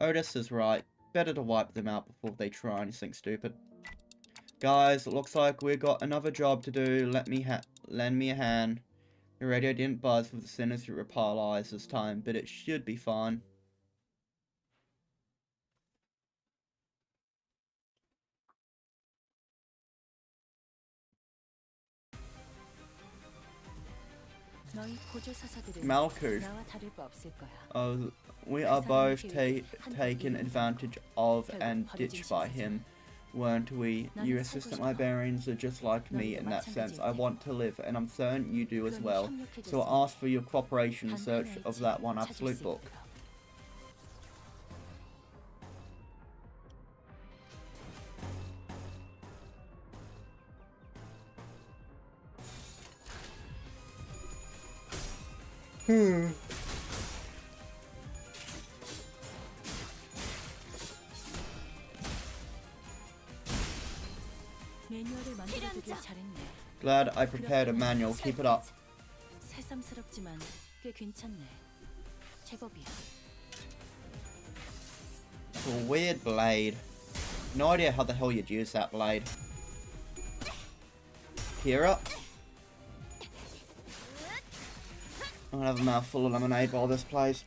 A: Otis is right. Better to wipe them out before they try anything stupid. Guys, it looks like we've got another job to do. Lend me a hand. The radio didn't buzz with the sinister replies this time, but it should be fine. Malku. We are both taken advantage of and ditched by him. weren't we? You assistant librarians are just like me in that sense. I want to live, and I'm certain you do as well. So I'll ask for your cooperation in search of that one absolute book. Glad I prepared a manual. Keep it up.
B: 새삼스럽지만 꽤 괜찮네. 제법이야.
A: It's a weird blade. No idea how the hell you'd use that blade. Kira? I'm gonna have a mouthful of lemonade while this plays.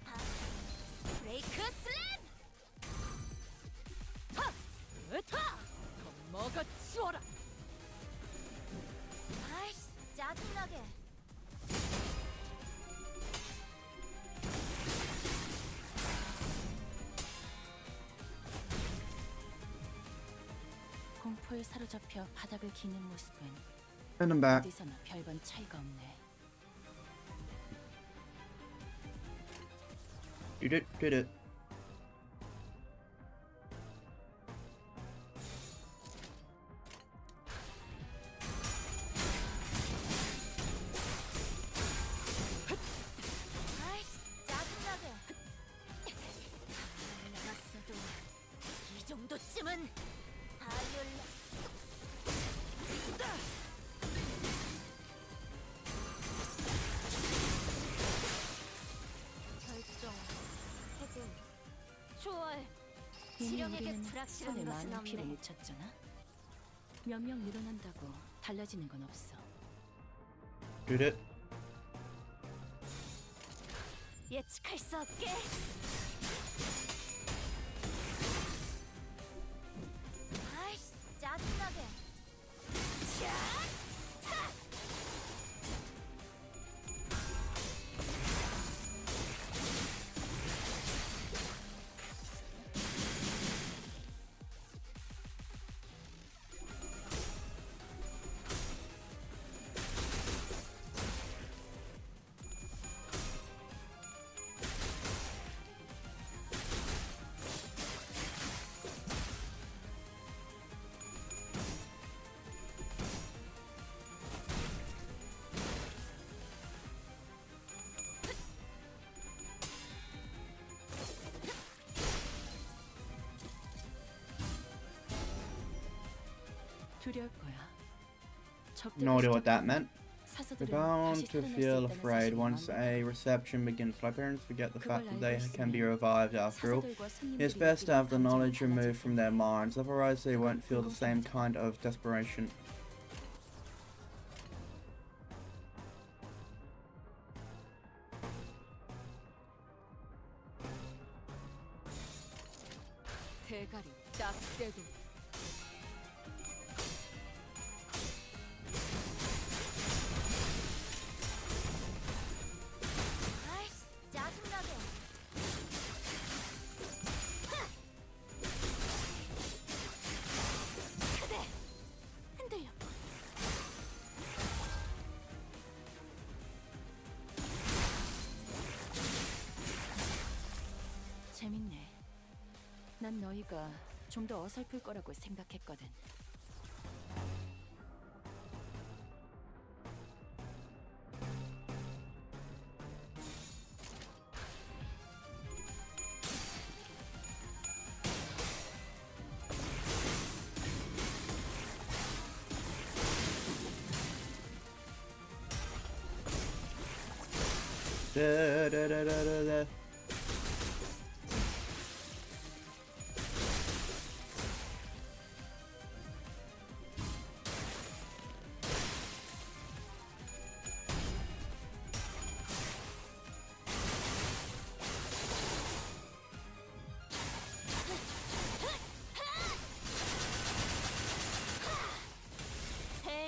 B: 공포에 사로잡혀 바닥을 기는 모습은
A: And I'm back.
B: 어디서나 별반 차이가 없네.
A: Did it.
B: 이 정도쯤은 이미 우리는 손에 많은 피를 묻혔잖아. 몇 명 늘어난다고 달라지는 건 없어.
A: Did it.
B: 예측할 수 없게. 아이씨, 짜증나게. 두려울 거야.
A: No idea what that meant. We're bound to feel afraid once a reception begins. Librarians forget the fact that they can be revived after all. It's best to have the knowledge removed from their minds, otherwise they won't feel the same kind of desperation.
B: 대가리 딱 떼도 재밌네. 난 너희가 좀 더 어설플 거라고 생각했거든.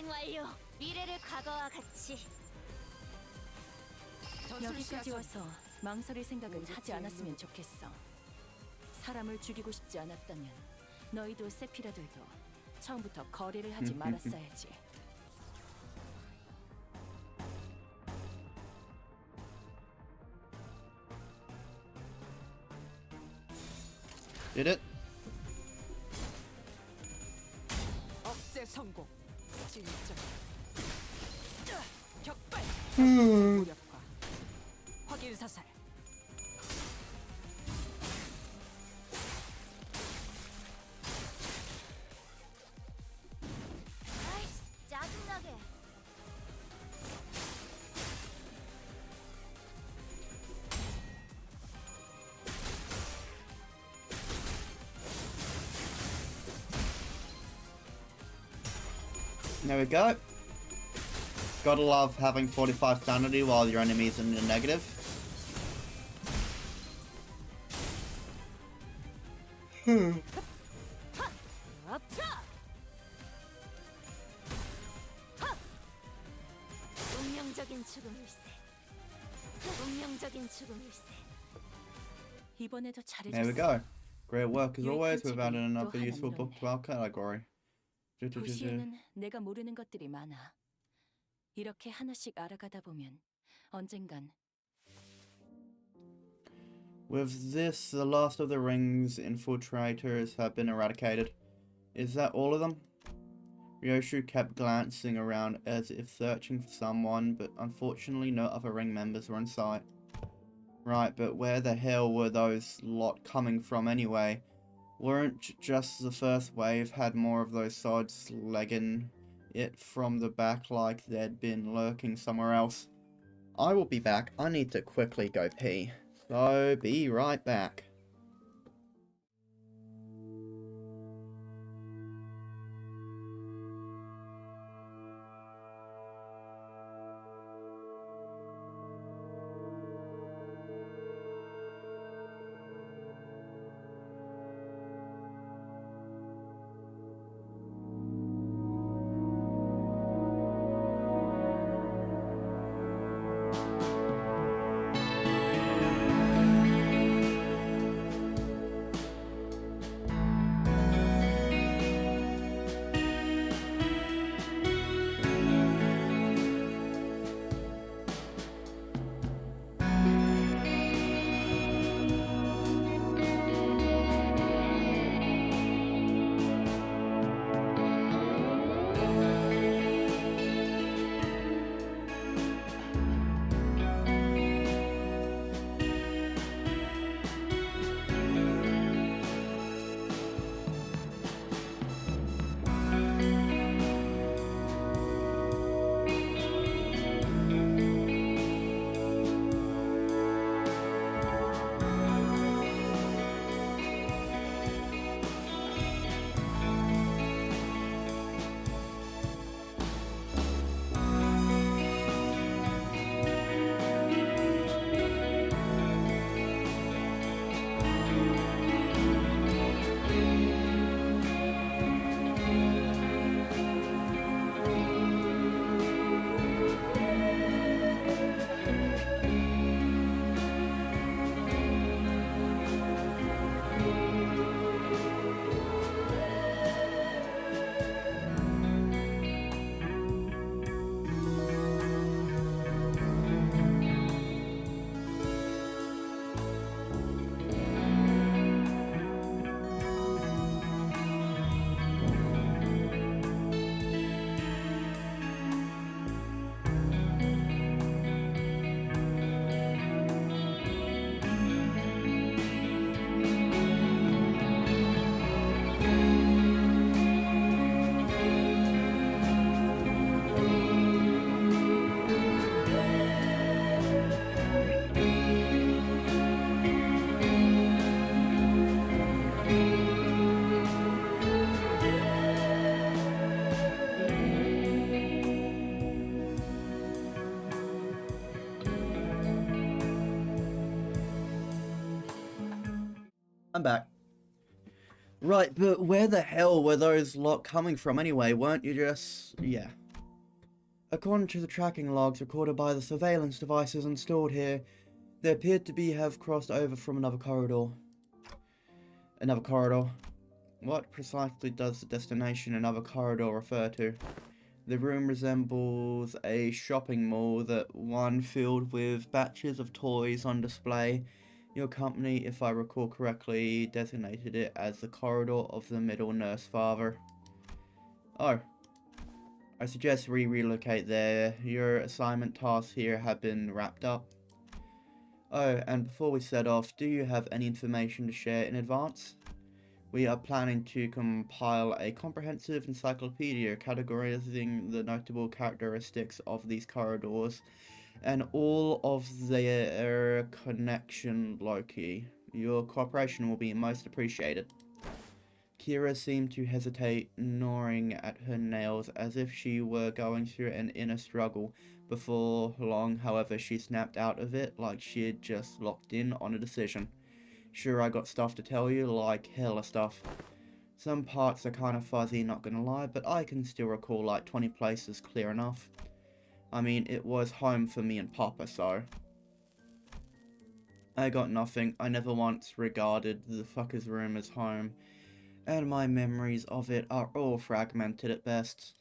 B: 완료. 미래를 과거와 같이. 여기까지 와서 망설일 생각은 하지 않았으면 좋겠어. 사람을 죽이고 싶지 않았다면 너희도 세피라들도 처음부터 거래를 하지 말았어야지.
A: Did it?
B: 억제 성공. 진짜. 격발.
A: Hmm.
B: 무력화. 확인 사살.
C: 아이씨, 짜증나게.
A: There we go. Gotta love having 45 sanity while your enemy's in the negative.
C: 운명적인 죽음일세. 운명적인 죽음일세.
B: 이번에도 잘해줬어.
A: There we go. Great work as
B: 유익한
A: always. We've
B: 책이
A: added another
B: 또 하나
A: useful book to our category.
B: 도시에는 내가 모르는 것들이 많아. 이렇게 하나씩 알아가다 보면 언젠간.
A: With this, the last of the ring's infiltrators have been eradicated. Is that all of them? Ryoshu kept glancing around as if searching for someone, but unfortunately no other ring members were in sight. Right, but where the hell were those lot coming from anyway? Weren't just the first wave had more of those sods legging it from the back like they'd been lurking somewhere else? I will be back. I need to quickly go pee. So, be right back. I'm back. Right, but where the hell were those lot coming from anyway? Weren't you just... yeah. According to the tracking logs recorded by the surveillance devices installed here, they appeared to have crossed over from another corridor. What precisely does the destination and other corridor refer to? The room resembles a shopping mall, that one filled with batches of toys on display. Your company, if I recall correctly, designated it as the corridor of the middle nurse father. Oh. I suggest we relocate there. Your assignment tasks here have been wrapped up. Oh, and before we set off, do you have any information to share in advance? We are planning to compile a comprehensive encyclopedia categorizing the notable characteristics of these corridors and all of their connection loci. Your cooperation will be most appreciated. Kira seemed to hesitate, gnawing at her nails as if she were going through an inner struggle. Before long, however, she snapped out of it like she had just locked in on a decision. Sure, I got stuff to tell you, like hella stuff. Some parts are kind of fuzzy, not gonna lie, but I can still recall like 20 places clear enough. I mean, it was home for me and Papa, so... I got nothing. I never once regarded the fucker's room as home, and my memories of it are all fragmented at best.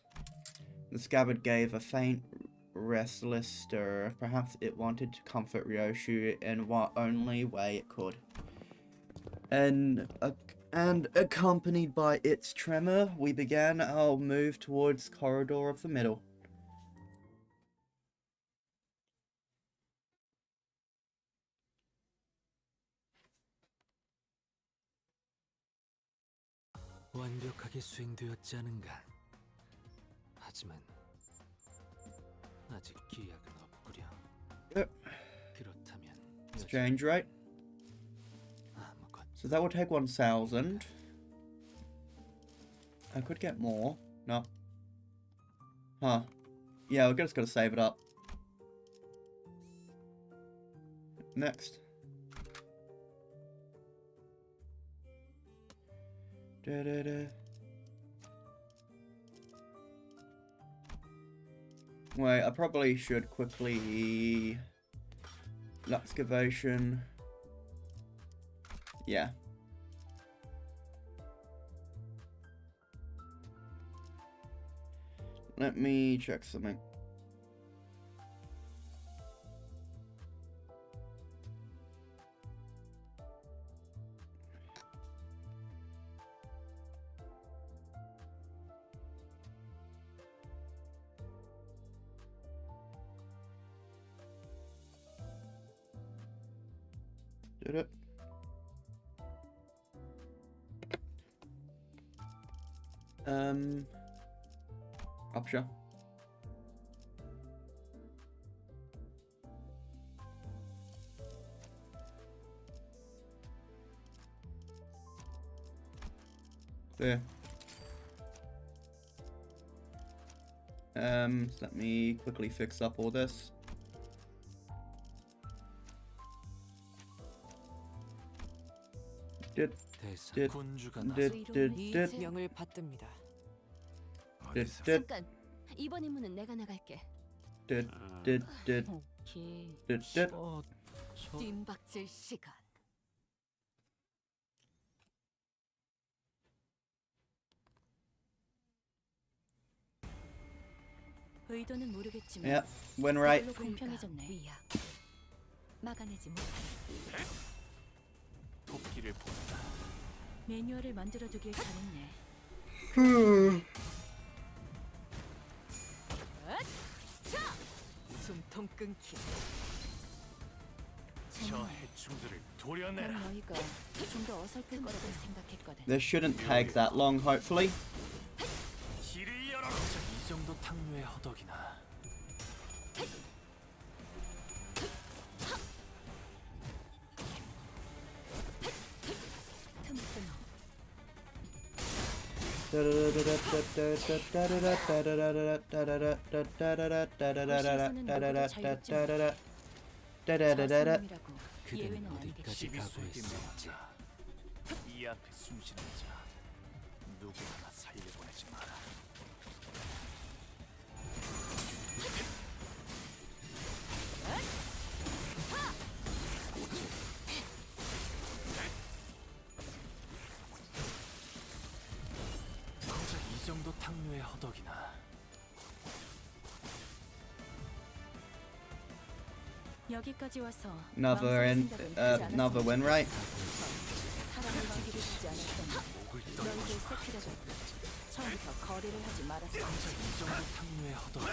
A: The scabbard gave a faint, restless stir. Perhaps it wanted to comfort Ryoshu in what only way it could. And accompanied by its tremor, we began our move towards corridor of the middle.
D: 완벽하게 수행되었지 않은가? 하지만 아직 기약은 없구려. 그렇다면
A: Exchange rate. So that will take 1,000. I could get more. No. Huh. Yeah, we're just gonna save it up. Next. Wait, I probably should quickly... Excavation. Yeah. Let me check something. Did it? Option. There. Let me quickly fix up all this.
B: 명을 받듭니다.
C: 잠깐, 이번 임무는 내가 나갈게. 뒷박질 시간.
B: 의도는 모르겠지만
A: Yeah, win rate.
B: 공평해졌네.
C: 위약. 막아내지 못해.
D: 도끼를 본다.
B: 매뉴얼을 만들어두길 잘했네.
C: 숨통 끊기.
D: 저 해충들을
B: 난
D: 도려내라.
B: 너희가 좀 더 어설플 거라고 생각했거든.
A: This shouldn't take that long, hopefully.
D: 길을 열어라. 이 정도 탕류의 허덕이나. 그대는 어디까지 가고 있을지. 이 앞에 숨쉬는 자 누구 하나 살려보내지 마라. 허덕이나.
B: 여기까지 와서
A: Another another win rate.
B: 사람을 죽이고 싶지 않았던 너희들 세피라도 처음부터 거래를 하지 말았어.
D: 이 정도 탕류의 허덕.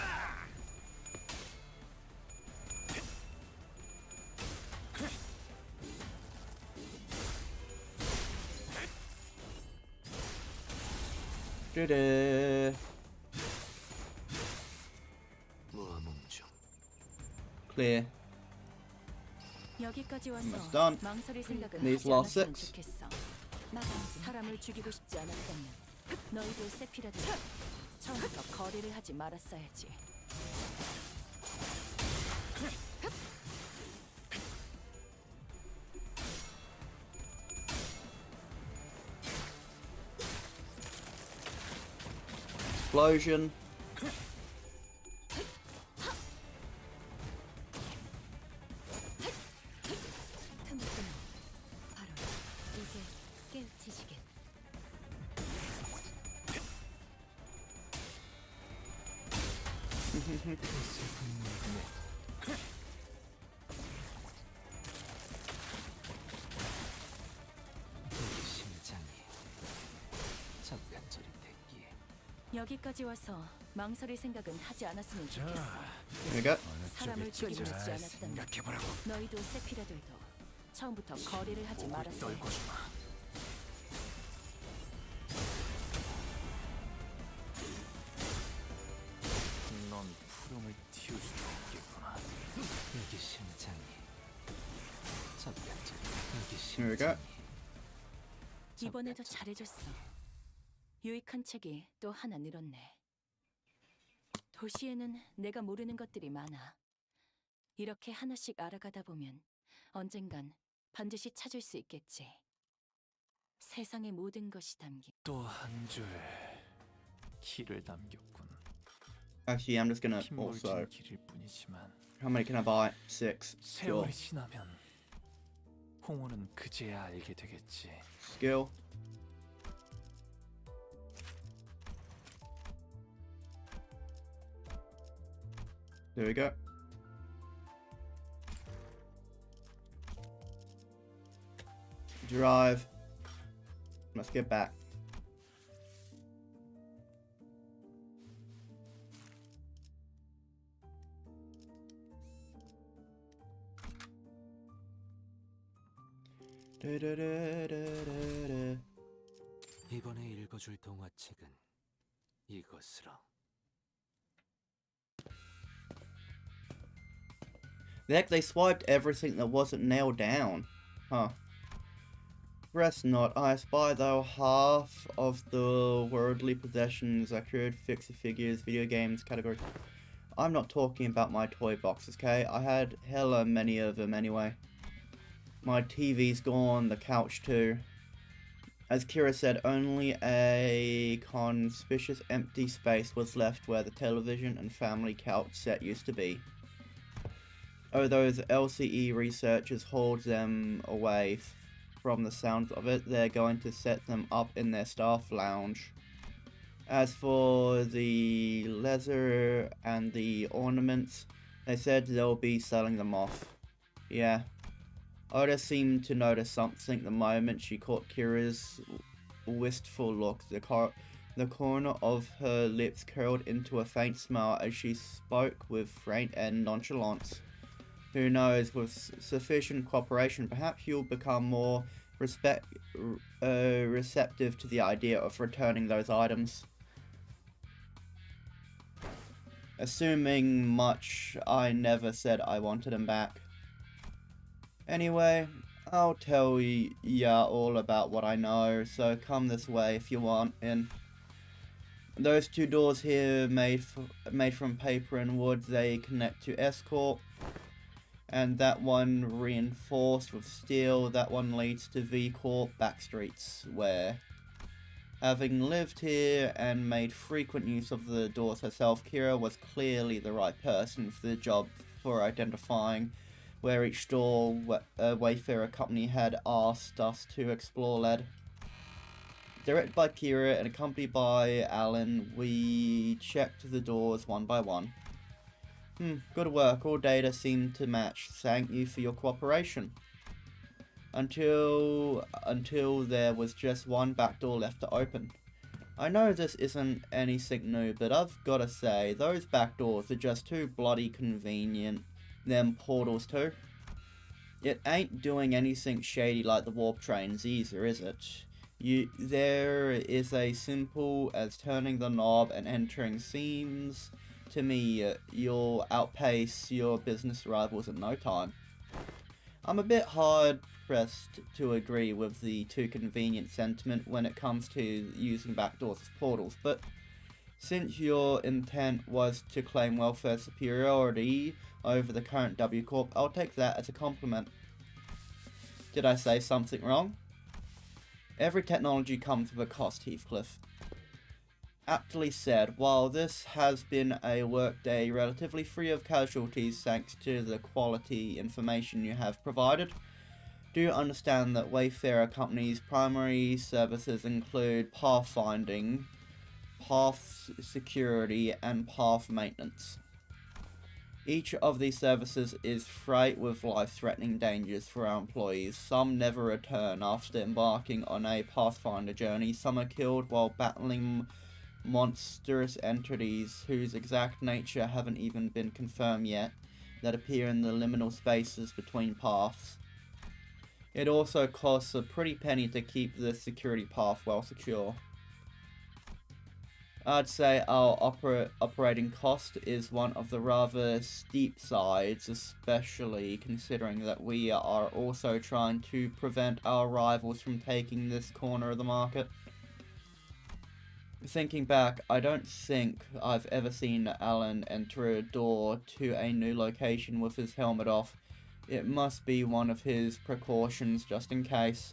A: Da-da.
D: 무아몽중.
A: Clear.
B: 여기까지
A: Almost
B: 와서
A: done.
B: 망설일 생각은
A: These
B: 하지
A: last
B: 않았으면
A: six.
B: 좋겠어. 사람을 죽이고 싶지 않았다면 너희들 세피라도 처음부터 거래를 하지 말았어야지.
A: Explosion.
C: 바로 이제 깨우치시게.
D: 심장이 잠깐 저리 대기에.
B: 여기까지 와서 망설일 생각은 하지 않았으면 좋겠어.
A: There we go.
B: 사람을 죽이고 싶지 않았다면
D: 생각해보라고.
B: 너희도 세피라들도 처음부터 거래를 하지 말았어야지.
D: 떨궈주마. 넌 푸름을 틔울 수도 없겠구나. 여기 심장이 잠깐 저리. 여기
A: Here we go.
B: 이번에도 잘해줬어. 유익한 책이 또 하나 늘었네. 도시에는 내가 모르는 것들이 많아. 이렇게 하나씩 알아가다 보면 언젠간 반드시 찾을 수 있겠지. 세상의 모든 것이 담긴
D: 또 한 줄 길을 남겼군.
A: Actually, I'm just gonna
D: 핏물진
A: also.
D: 길일 뿐이지만
A: How many can I buy? 6. Sure.
D: 세월이 지나면 홍호는 그제야 알게 되겠지.
A: Skill. There we go. Drive. Let's get back. Da-da-da-da-da-da.
D: 이번에 읽어줄 동화책은 이것으로.
A: Heck, they swiped everything that wasn't nailed down. Huh. Rest not, I spy though half of the worldly possessions I could fix the figures, video games category. I'm not talking about my toy boxes, okay? I had hella many of them anyway. My TV's gone, the couch too. As Kira said, only a conspicuous empty space was left where the television and family couch set used to be. Oh, those LCE researchers hauled them away. From the sounds of it, they're going to set them up in their staff lounge. As for the leather and the ornaments, they said they'll be selling them off. Yeah. Oda seemed to notice something the moment she caught Kira's wistful look. The corner of her lips curled into a faint smile as she spoke with frank and nonchalance. Who knows, with sufficient cooperation, perhaps you'll become more receptive to the idea of returning those items. Assuming much, I never said I wanted them back. Anyway, I'll tell ya all about what I know, so come this way if you want in. Those two doors here made from paper and wood, they connect to Escort. And that one reinforced with steel, that one leads to V-Corp Backstreets, where, having lived here and made frequent use of the doors herself, Kira was clearly the right person for the job for identifying where each door Wayfarer company had asked us to explore led. Directed by Kira and accompanied by Alan, we checked the doors one by one. Good work. All data seemed to match. Thank you for your cooperation. Until there was just one back door left to open. I know this isn't anything new, but I've gotta say, those back doors are just too bloody convenient. Them portals too. It ain't doing anything shady like the warp trains either, is it? There is as simple as turning the knob and entering. Seems to me you'll outpace your business rivals in no time. I'm a bit hard pressed to agree with the too convenient sentiment when it comes to using backdoors as portals, but since your intent was to claim welfare superiority over the current W Corp, I'll take that as a compliment. Did I say something wrong? Every technology comes with a cost, Heathcliff. Aptly said. While this has been a workday relatively free of casualties thanks to the quality information you have provided, do understand that Wayfarer Company's primary services include pathfinding, path security, and path maintenance. Each of these services is fraught with life-threatening dangers for our employees. Some never return after embarking on a Pathfinder journey. Some are killed while battling monstrous entities whose exact nature haven't even been confirmed yet, that appear in the liminal spaces between paths. It also costs a pretty penny to keep the security path well secure. I'd say our operating cost is one of the rather steep sides, especially considering that we are also trying to prevent our rivals from taking this corner of the market. Thinking back, I don't think I've ever seen Alan enter a door to a new location with his helmet off. It must be one of his precautions just in case.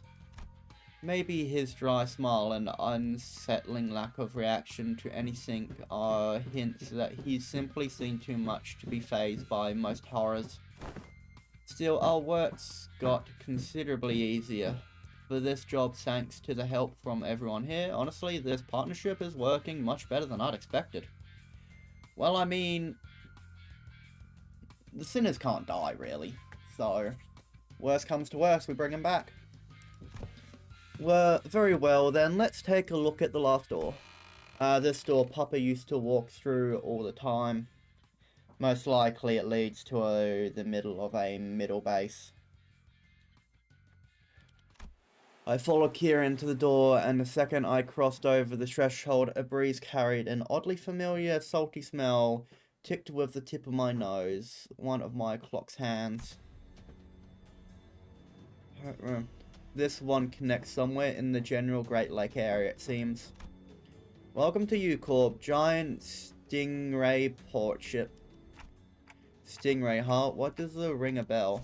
A: Maybe his dry smile and unsettling lack of reaction to anything are hints that he's simply seen too much to be fazed by most horrors. Still, our work's got considerably easier for this job thanks to the help from everyone here. Honestly, this partnership is working much better than I'd expected. Well, I mean, the sinners can't die, really. So, worst comes to worst, we bring him back. Well, very well then, let's take a look at the last door. This door Papa used to walk through all the time. Most likely it leads to the middle of a middle base. I followed Kira into the door, and the second I crossed over the threshold, a breeze carried an oddly familiar salty smell ticked with the tip of my nose, one of my clock's hands. This one connects somewhere in the general Great Lake area, it seems. Welcome to U-Corp, giant stingray port ship. Stingray, huh? What does the ring a bell?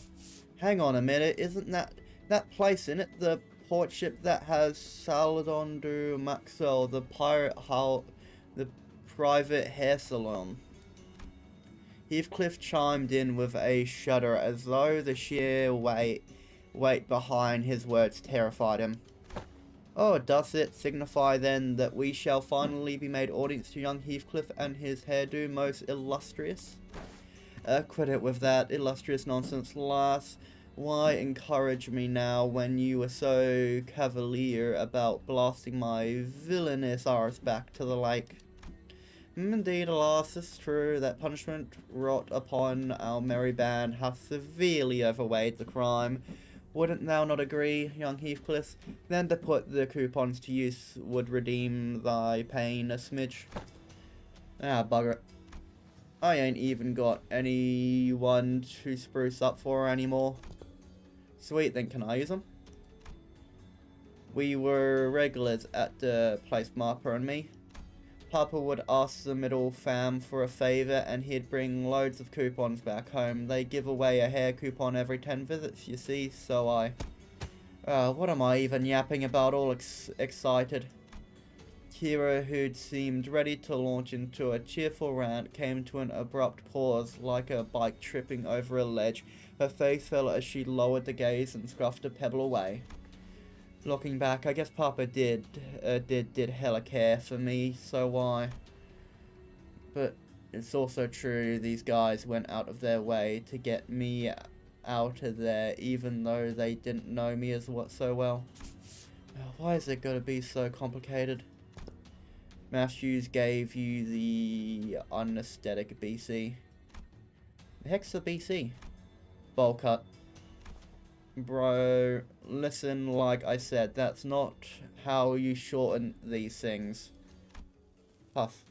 A: Hang on a minute, isn't that place in it the port ship that has Saladon du Maxwell, the pirate hull, the private hair salon? Heathcliff chimed in with a shudder as though the sheer weight behind his words terrified him. Oh, does it signify then that we shall finally be made audience to young Heathcliff and his hairdo most illustrious? Quit with that illustrious nonsense, lass. Why encourage me now when you were so cavalier about blasting my villainous arse back to the lake? Indeed, alas, it's true that punishment wrought upon our merry band hath severely overweighed the crime. Wouldn't thou not agree, young Heathcliff? Then to put the coupons to use would redeem thy pain a smidge. Ah, bugger it. I ain't even got anyone to spruce up for anymore. Sweet, then can I use them? We were regulars at the place, Marpa and me. Papa would ask the middle fam for a favour and he'd bring loads of coupons back home. They give away a hair coupon every 10 visits, you see, so what am I even yapping about, all excited? Kira, who'd seemed ready to launch into a cheerful rant, came to an abrupt pause like a bike tripping over a ledge. Her face fell as she lowered the gaze and scuffed a pebble away. Looking back, I guess Papa did hella care for me, so why? But it's also true, these guys went out of their way to get me out of there, even though they didn't know me as so well. Why is it gotta be so complicated? Matthews gave you the unesthetic BC. The heck's the BC? Bowl cut. Bro, listen, like I said, that's not how you shorten these things. Puff.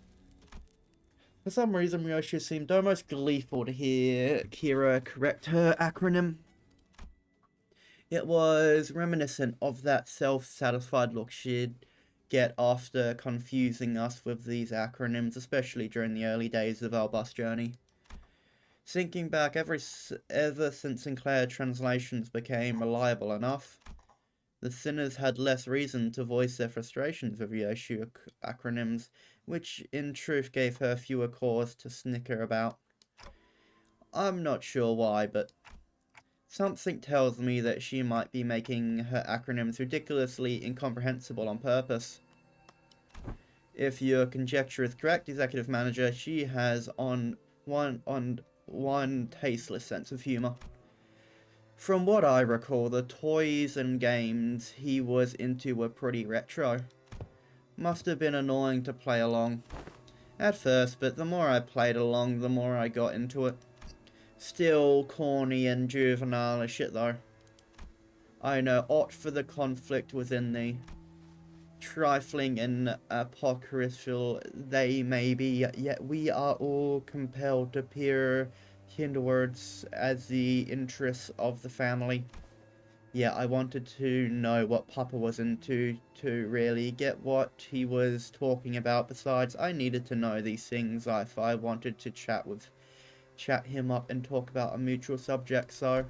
A: For some reason, Ryoshi seemed almost gleeful to hear Kira correct her acronym. It was reminiscent of that self-satisfied look she'd get after confusing us with these acronyms, especially during the early days of our bus journey. Thinking back, ever since Sinclair translations became reliable enough, the sinners had less reason to voice their frustrations with Ryoshi acronyms, which in truth gave her fewer cause to snicker about. I'm not sure why, but something tells me that she might be making her acronyms ridiculously incomprehensible on purpose. If your conjecture is correct, Executive Manager, she has one tasteless sense of humor. From what I recall, the toys and games he was into were pretty retro. Must have been annoying to play along at first, but the more I played along, the more I got into it. Still corny and juvenile as shit though. I know aught for the conflict within thee. Trifling and apocryphal they may be, yet we are all compelled to peer hindwards as the interests of the family. Yeah, I wanted to know what Papa was into to really get what he was talking about. Besides, I needed to know these things if I wanted to chat him up and talk about a mutual subject, so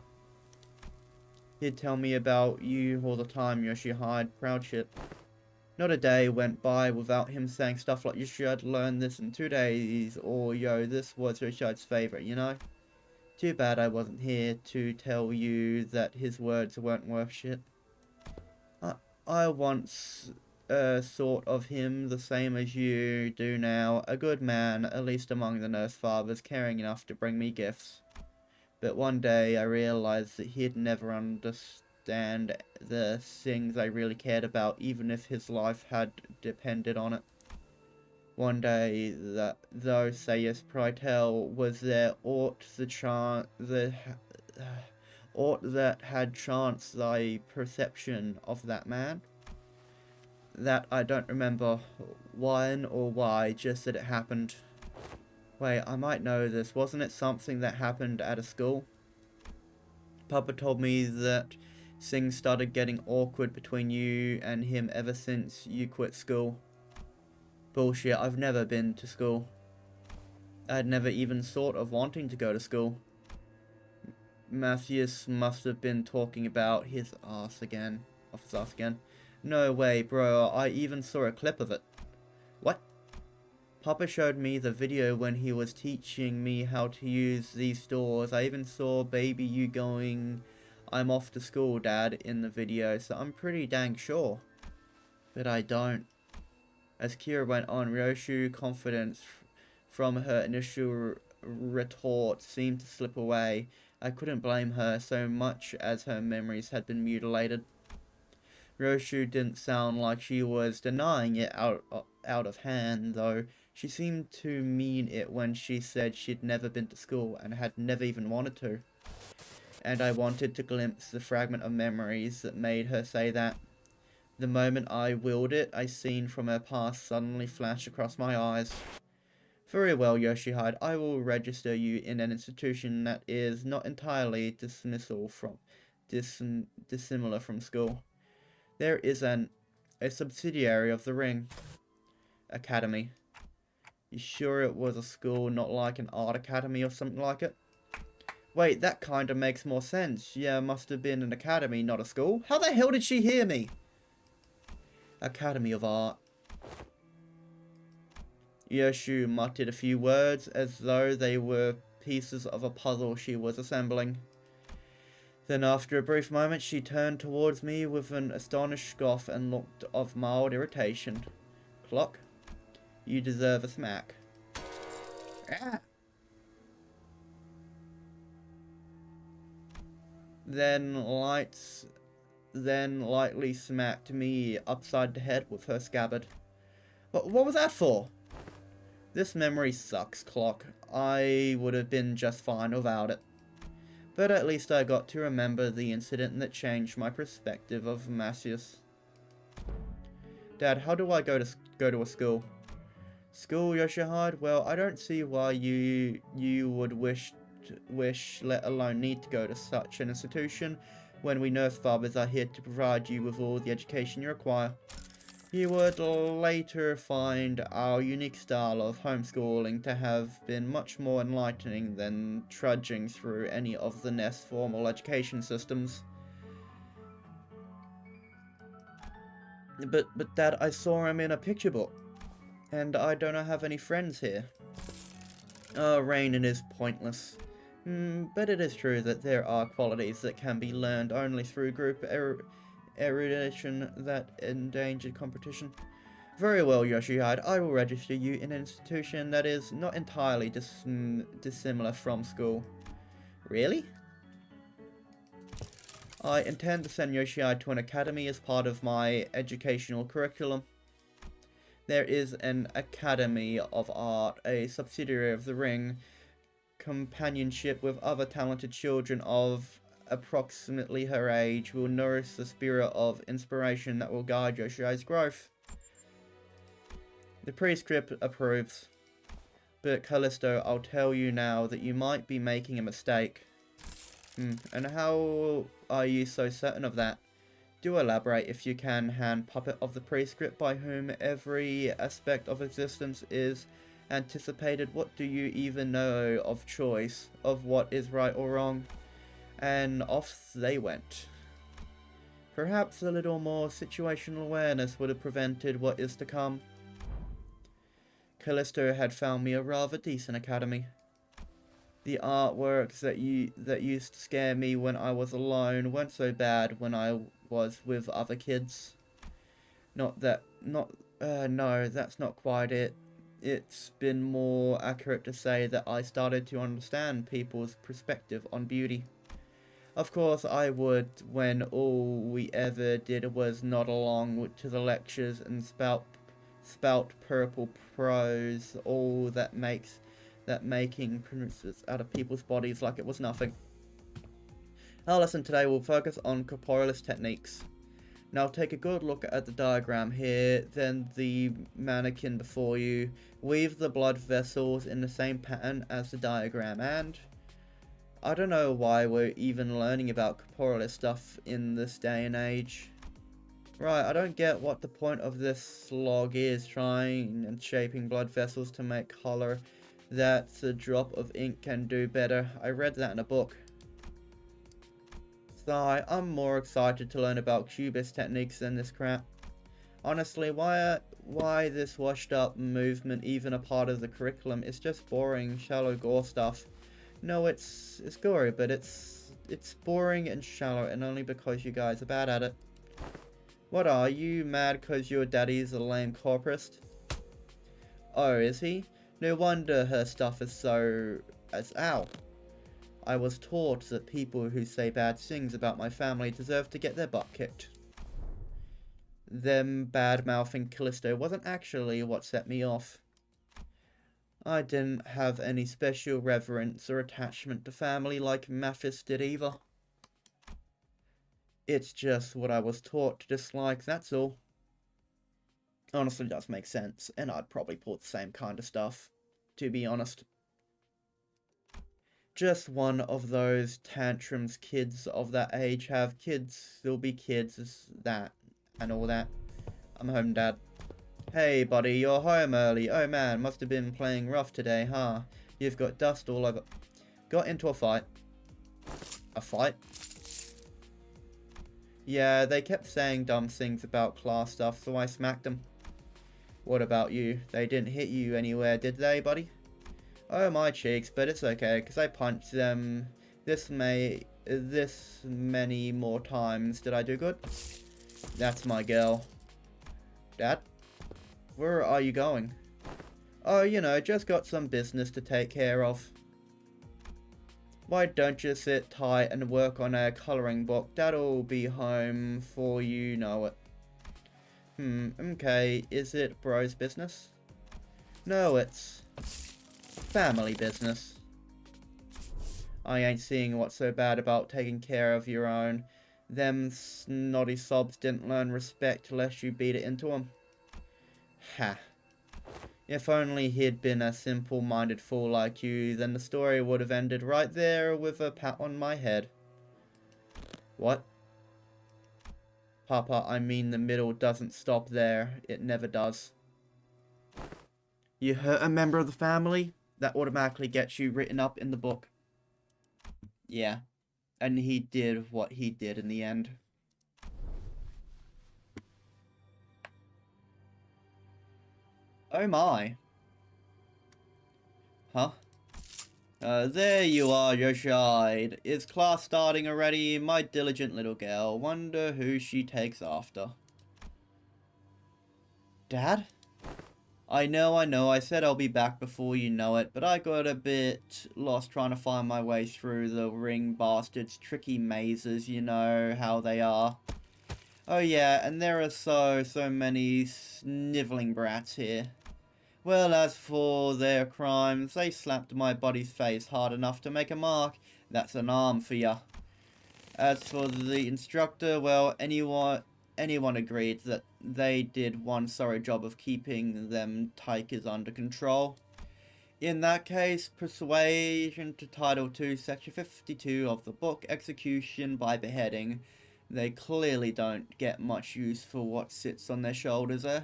A: he'd tell me about you all the time, Yoshihide, proud shit. Not a day went by without him saying stuff like, you should learn this in 2 days, or yo, this was Yoshihide's favorite, you know? Too bad I wasn't here to tell you that his words weren't worth shit. I once thought of him the same as you do now, a good man, at least among the nurse fathers, caring enough to bring me gifts. But one day I realized that he'd never understand the things I really cared about, even if his life had depended on it. One day, though, sayest, pray tell, was there aught that had chanced thy perception of that man? That I don't remember when or why, just that it happened. Wait, I might know this. Wasn't it something that happened at a school? Papa told me that things started getting awkward between you and him ever since you quit school. Bullshit, I've never been to school. I'd never even thought of wanting to go to school. Matthias must have been talking about his ass again. Off his ass again. No way, bro, I even saw a clip of it. What? Papa showed me the video when he was teaching me how to use these stores. I even saw baby you going, I'm off to school, Dad, in the video, so I'm pretty dang sure. But I don't. As Kira went on, Ryoshu's confidence from her initial retort seemed to slip away. I couldn't blame her so much as her memories had been mutilated. Ryoshu didn't sound like she was denying it out of hand, though. She seemed to mean it when she said she'd never been to school and had never even wanted to. And I wanted to glimpse the fragment of memories that made her say that. The moment I willed it, I seen from her past suddenly flash across my eyes. Very well, Yoshihide, I will register you in an institution that is not entirely dissimilar from school. There is a subsidiary of the Ring. Academy. You sure it was a school, not like an art academy or something like it? Wait, that kinda makes more sense. Yeah, must have been an academy, not a school. How the hell did she hear me? Academy of Art. Yoshu muttered a few words as though they were pieces of a puzzle she was assembling. Then after a brief moment she turned towards me with an astonished scoff and looked of mild irritation. Clock, you deserve a smack. Ah. Then lightly smacked me upside the head with her scabbard. What was that for? This memory sucks, Clock. I would have been just fine without it. But at least I got to remember the incident that changed my perspective of Macius. Dad, how do I go to a school? School, Yoshihide? Well, I don't see why you would wish, let alone need to go to such an institution when we nurse fathers are here to provide you with all the education you require. You would later find our unique style of homeschooling to have been much more enlightening than trudging through any of the Nest formal education systems. But Dad, I saw him in a picture book, and I don't have any friends here. Reigning is pointless. But it is true that there are qualities that can be learned only through group erudition that endangered competition. Very well, Yoshihide, I will register you in an institution that is not entirely dissimilar from school. Really? I intend to send Yoshihide to an academy as part of my educational curriculum. There is an Academy of Art, a subsidiary of the Ring, companionship with other talented children of approximately her age will nourish the spirit of inspiration that will guide Yoshihide's growth. The prescript approves. But Callisto, I'll tell you now that you might be making a mistake. And how are you so certain of that? Do elaborate if you can, hand puppet of the prescript by whom every aspect of existence is anticipated. What do you even know of choice, of what is right or wrong? And off they went. Perhaps a little more situational awareness would have prevented what is to come. Callisto had found me a rather decent academy. The artworks that used to scare me when I was alone weren't so bad when I was with other kids. No, that's not quite it. It's been more accurate to say that I started to understand people's perspective on beauty. Of course I would, when all we ever did was nod along to the lectures and spout purple prose, all that making princes out of people's bodies like it was nothing. Our lesson today will focus on corporealist techniques. Now take a good look at the diagram here, then the mannequin before you. Weave the blood vessels in the same pattern as the diagram, and I don't know why we're even learning about corporealist stuff in this day and age. Right, I don't get what the point of this slog is, trying and shaping blood vessels to make color that a drop of ink can do better. I read that in a book. Sigh, I'm more excited to learn about cubist techniques than this crap. Honestly, why this washed up movement even a part of the curriculum? It's just boring, shallow gore stuff. No, it's gory, but it's boring and shallow, and only because you guys are bad at it. What, are you mad cause your daddy's a lame corporist? Oh, is he? No wonder her stuff is so... ow. I was taught that people who say bad things about my family deserve to get their butt kicked. Them bad-mouthing Callisto wasn't actually what set me off. I didn't have any special reverence or attachment to family like Mathis did either. It's just what I was taught to dislike, that's all. Honestly, it does make sense, and I'd probably pull the same kind of stuff, to be honest. Just one of those tantrums kids of that age have. Kids still be kids, as that, and all that. I'm home, Dad. Hey, buddy, you're home early. Oh man, must have been playing rough today, huh? You've got dust all over. Got into a fight. A fight? Yeah, they kept saying dumb things about class stuff, so I smacked them. What about you? They didn't hit you anywhere, did they, buddy? Oh, my cheeks, but it's okay, because I punched them This many more times. Did I do good? That's my girl. Dad? Where are you going? Oh, you know, just got some business to take care of. Why don't you sit tight and work on a colouring book? Dad'll be home before you know it. Okay, is it bro's business? No, it's family business. I ain't seeing what's so bad about taking care of your own. Them snotty sobs didn't learn respect lest you beat it into 'em. Ha. If only he'd been a simple-minded fool like you, then the story would have ended right there with a pat on my head. What? Papa, I mean the middle doesn't stop there. It never does. You hurt a member of the family? That automatically gets you written up in the book. Yeah. And he did what he did in the end. Oh my. Huh? There you are, Yoshide. Is class starting already? My diligent little girl. Wonder who she takes after. Dad? I know, I said I'll be back before you know it, but I got a bit lost trying to find my way through the ring bastards' tricky mazes, you know how they are. Oh yeah, and there are so many snivelling brats here. Well, as for their crimes, they slapped my body's face hard enough to make a mark. That's an arm for ya. As for the instructor, well, anyone agreed that they did one sorry job of keeping them tykers under control. In that case, persuasion to Title 2, Section 52 of the book, execution by beheading. They clearly don't get much use for what sits on their shoulders, eh?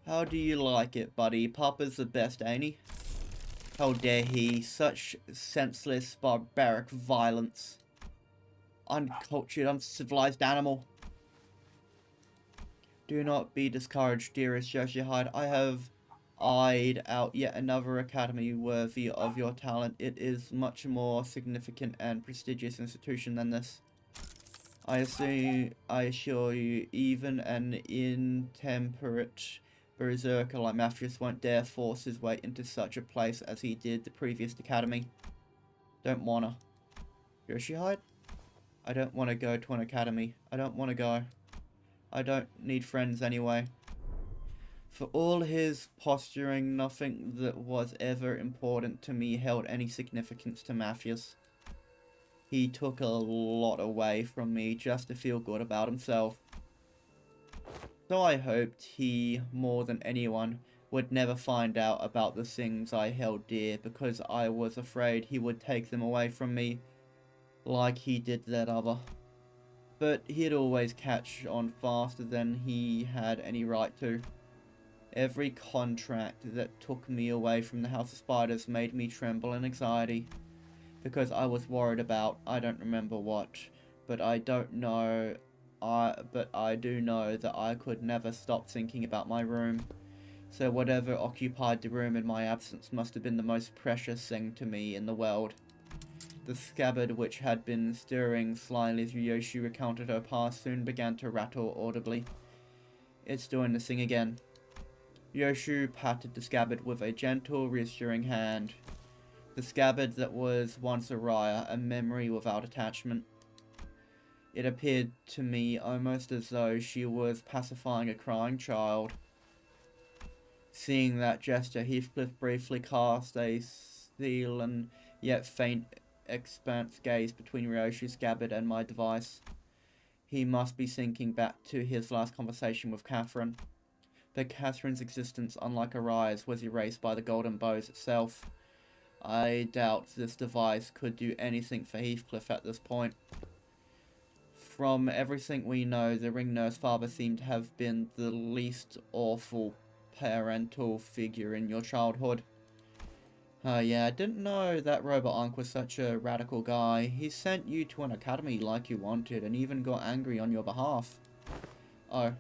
A: How do you like it, buddy? Papa's the best, ain't he? How dare he? Such senseless, barbaric violence. Uncultured, uncivilized animal. Do not be discouraged, dearest Yoshihide. I have eyed out yet another academy worthy of your talent. It is much more significant and prestigious institution than this. I assure you, even an intemperate berserker like Matthias won't dare force his way into such a place as he did the previous academy. Don't wanna. Yoshihide? I don't want to go to an academy. I don't want to go. I don't need friends anyway. For all his posturing, nothing that was ever important to me held any significance to Matthias. He took a lot away from me just to feel good about himself. So I hoped he, more than anyone, would never find out about the things I held dear, because I was afraid he would take them away from me like he did that other. But he'd always catch on faster than he had any right to. Every contract that took me away from the House of Spiders made me tremble in anxiety, because I was worried about, I don't remember what, but I do know that I could never stop thinking about my room. So whatever occupied the room in my absence must have been the most precious thing to me in the world. The scabbard, which had been stirring slyly as Yoshi recounted her past, soon began to rattle audibly. It's doing the thing again. Yoshi patted the scabbard with a gentle, reassuring hand. The scabbard that was once a Raya, a memory without attachment. It appeared to me almost as though she was pacifying a crying child. Seeing that gesture, Heathcliff briefly cast a steel and yet faint expanse gaze between Ryoshi's scabbard and my device. He must be thinking back to his last conversation with Catherine. But Catherine's existence, unlike Araya's, was erased by the golden bows itself. I doubt this device could do anything for Heathcliff at this point. From everything we know, the ring nurse father seemed to have been the least awful parental figure in your childhood. Yeah, I didn't know that Robot Unc was such a radical guy. He sent you to an academy like you wanted, and even got angry on your behalf. Oh.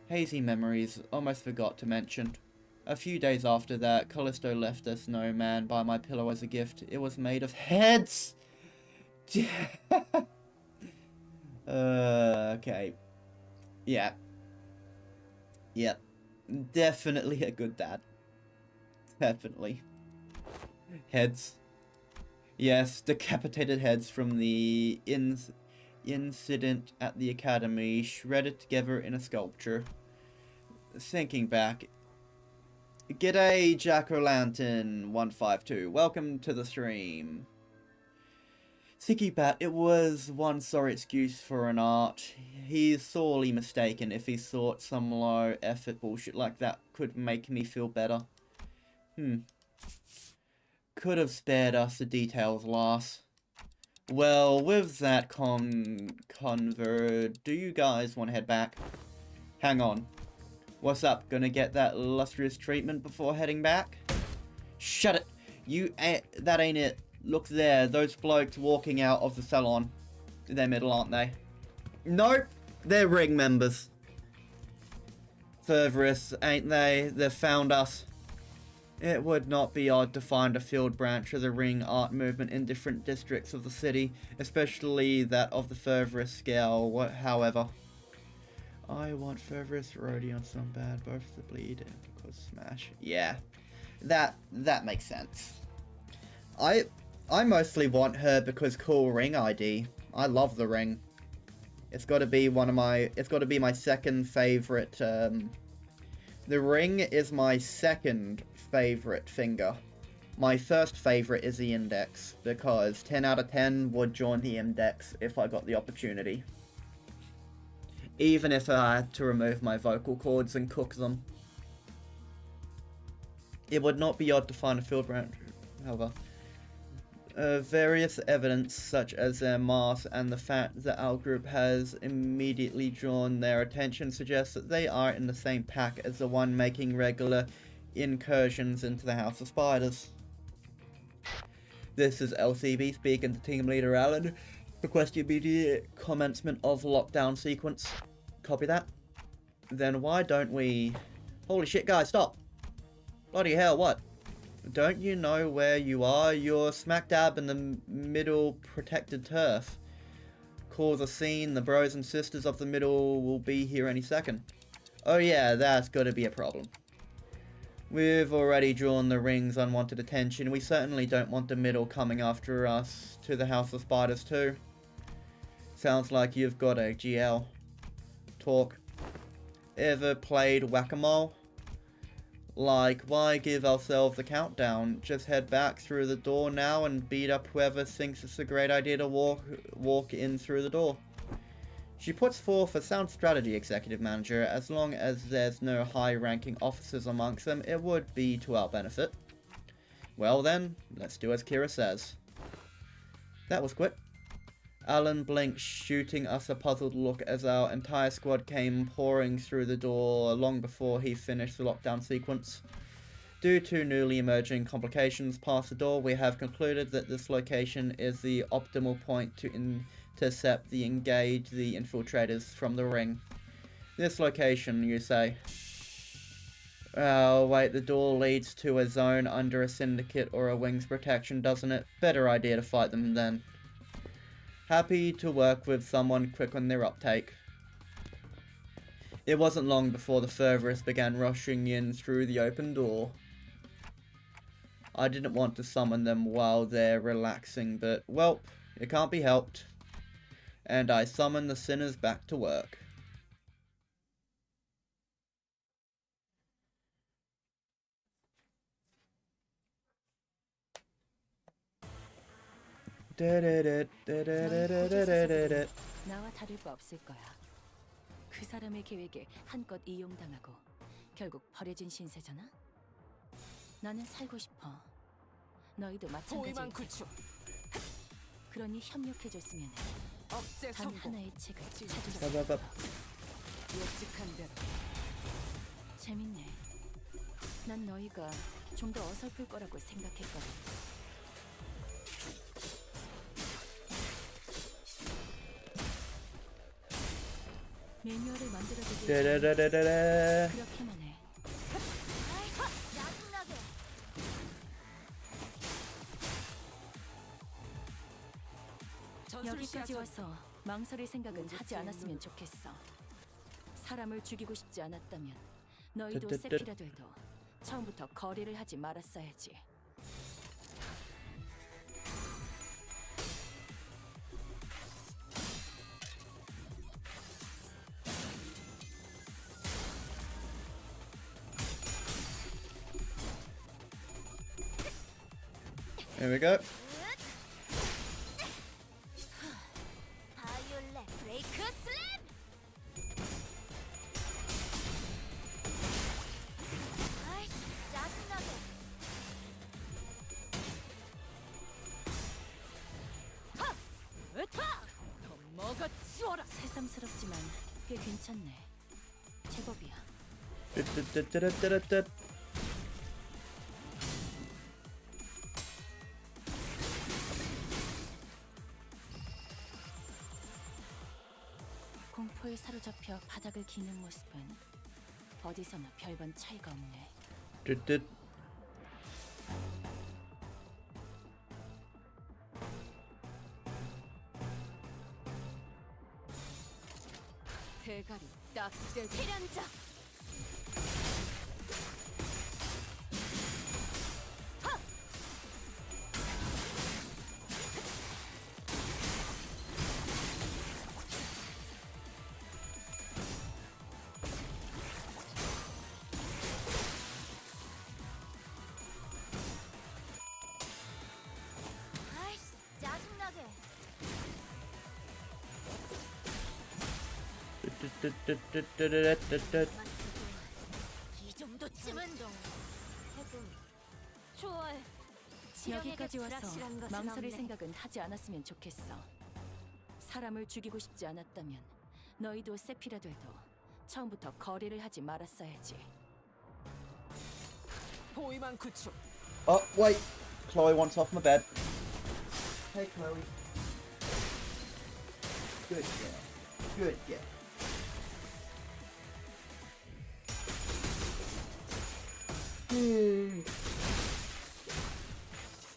A: Hazy memories, almost forgot to mention. A few days after that, Callisto left a snowman by my pillow as a gift. It was made of heads! Okay. Yeah. Yep. Definitely a good dad. Definitely. Heads. Yes, decapitated heads from the incident at the academy, shredded together in a sculpture. Thinking back. G'day, Jack-O-Lantern152. Welcome to the stream. Thinking back, it was one sorry excuse for an art. He's sorely mistaken if he thought some low effort bullshit like that could make me feel better. Could have spared us the details, Lars. Well, with that convert, do you guys want to head back? Hang on. What's up? Gonna get that illustrious treatment before heading back? Shut it! That ain't it. Look there, those blokes walking out of the salon. They're middle, aren't they? Nope, they're ring members. Furtherists, ain't they? They've found us. It would not be odd to find a field branch of the ring art movement in different districts of the city, especially that of the Furtherist scale, however. I want Furtherist Rhodion so bad, both the bleed and cause smash. Yeah, that makes sense. I mostly want her because cool ring ID. I love the ring. It's got to be my second favorite. The ring is my second favorite finger. My first favorite is the index because 10 out of 10 would join the index if I got the opportunity. Even if I had to remove my vocal cords and cook them. It would not be odd to find a field branch, however. Various evidence, such as their mass and the fact that our group has immediately drawn their attention, suggests that they are in the same pack as the one making regular incursions into the House of Spiders. This is LCB speaking to Team Leader Alan. Request immediate commencement of lockdown sequence. Copy that. Then why don't we... Holy shit, guys, stop! Bloody hell, what? Don't you know where you are? You're smack dab in the middle protected turf. Cause a scene, the bros and sisters of the middle will be here any second. Oh yeah, that's gotta be a problem. We've already drawn the ring's unwanted attention. We certainly don't want the middle coming after us to the House of Spiders too. Sounds like you've got a GL. Talk. Ever played whack-a-mole? Like, why give ourselves a countdown? Just head back through the door now and beat up whoever thinks it's a great idea to walk in through the door. She puts forth a sound strategy, Executive Manager. As long as there's no high-ranking officers amongst them, it would be to our benefit. Well then, let's do as Kira says. That was quick. Alan blinked, shooting us a puzzled look as our entire squad came pouring through the door long before he finished the lockdown sequence. Due to newly emerging complications past the door, we have concluded that this location is the optimal point to intercept the infiltrators from the ring. This location, you say? Oh, wait, the door leads to a zone under a syndicate or a wing's protection, doesn't it? Better idea to fight them then. Happy to work with someone quick on their uptake. It wasn't long before the Furtherists began rushing in through the open door. I didn't want to summon them while they're relaxing, but, well, it can't be helped. And I summoned the sinners back to work.
B: 나와 다를 바 없을 거야. 그 사람의 계획에 한껏 이용당하고 결국 버려진 신세잖아. 나는 살고 싶어. 너희도 마찬가지일 거야. 그러니 협력해줬으면 해. 단 하나의 책을 찾을 수 있어. 예측한 대로. 재밌네. 난 너희가 좀 더 어설플 거라고 생각했거든. 매뉴얼을 만들어주길 그렇게만 해. 여기까지 와서 망설일 생각은 하지 않았으면 좋겠어. 사람을 죽이고 싶지 않았다면 너희도 세피라들도 처음부터 거래를 하지 말았어야지.
A: Here we go.
C: 바이올렛 브레이크 슬램! 아이, 짜증나게.
B: 하! 으타! 더 먹어 치워라! 새삼스럽지만 꽤 괜찮네. 제법이야.
A: 뚜뚜뚜뚜뚜뚜뚜.
B: 공포에 사로잡혀 바닥을 기는 모습은 어디서나 별반 차이가 없네.
A: 뚜뚜.
B: 대가리 딱 떼고
C: 필연적! 아이씨, 짜증나게.
A: 뚜뚜뚜뚜뚜뚜뚜뚜.
C: 이 정도쯤은 해금. 좋아해.
B: 여기까지 와서
C: 불확실한 것은
B: 망설일
C: 없네.
B: 생각은 하지 않았으면 좋겠어. 사람을 죽이고 싶지 않았다면 너희도 세피라들도 처음부터 거래를 하지 말았어야지.
C: 보이만 구축.
A: Oh, wait. Chloe wants off my bed. Hey, Chloe. Good girl. Good girl.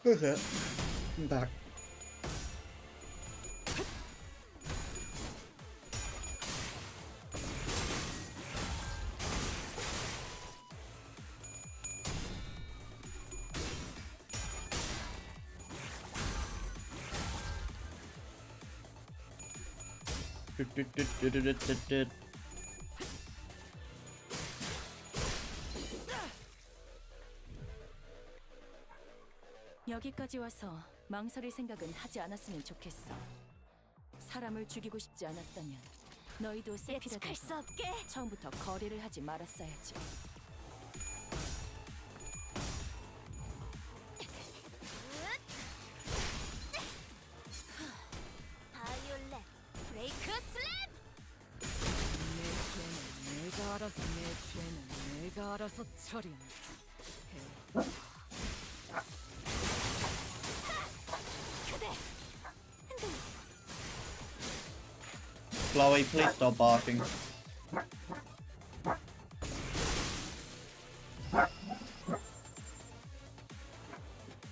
A: That's it. I'm back.
B: 여기까지 와서 망설일 생각은 하지 않았으면 좋겠어. 사람을 죽이고 싶지 않았다면 너희도
C: 예측할 수
B: 세피라들도
C: 없게.
B: 처음부터 거래를 하지 말았어야지.
C: 바이올렛 브레이크 슬램!
B: 내가 알아서 내 죄는 내가 알아서 처리한다.
C: 교대!
A: Chloe, please stop barking.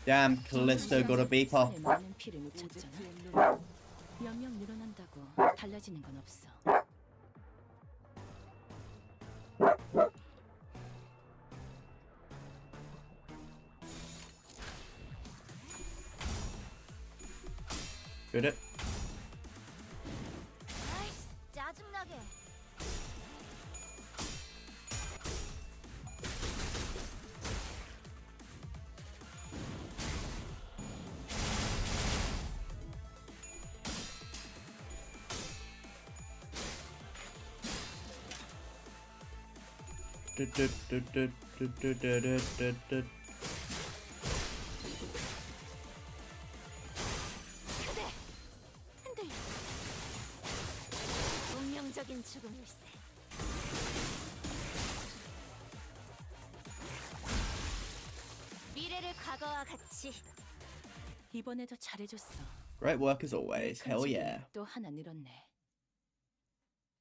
A: Damn, Callisto got a beeper.
B: 많은 피를 묻혔잖아. 몇명 늘어난다고 달라지는 건 없어.
A: Did it?
C: 아이씨, 짜증나게. 교대! 흔들려. 운명적인 죽음일세. 미래를 과거와 같이.
B: 이번에도 잘해줬어.
A: Great work as always.
B: 큰
A: Hell
B: 책임이
A: yeah.
B: 또 하나 늘었네.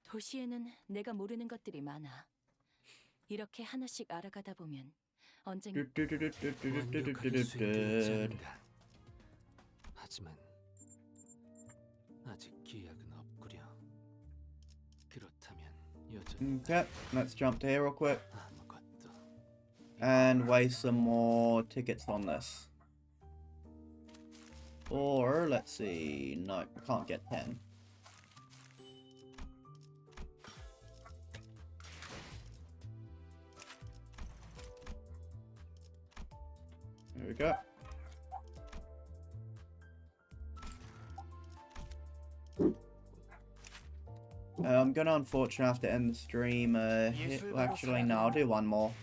B: 도시에는 내가 모르는 것들이 많아. 이렇게 하나씩 알아가다 보면 언젠가
D: 완벽하게 수행되었지 않은가. 하지만 아직 기약은 없구려. 그렇다면 여전히
A: Okay, let's jump to here real quick
D: 아무것도.
A: and waste some more tickets on this. Or, let's see, no, I can't get 10. There we go. I'm gonna unfortunately have to end the stream. Well, actually, no, I'll do one more.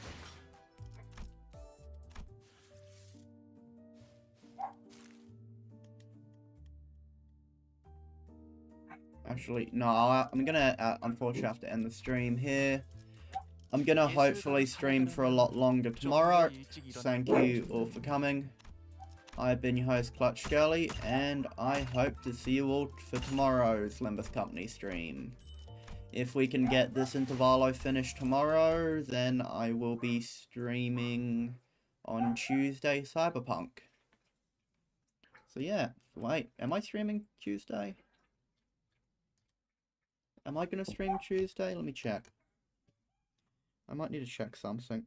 A: Actually, no, I'm gonna unfortunately have to end the stream here. I'm gonna hopefully stream for a lot longer tomorrow. Thank you all for coming. I've been your host, clutchskelly, and I hope to see you all for tomorrow's Limbus Company stream. If we can get this intervalo finished tomorrow, then I will be streaming on Tuesday Cyberpunk. So yeah, wait, am I streaming Tuesday? Am I gonna stream Tuesday? Let me check. I might need to check something.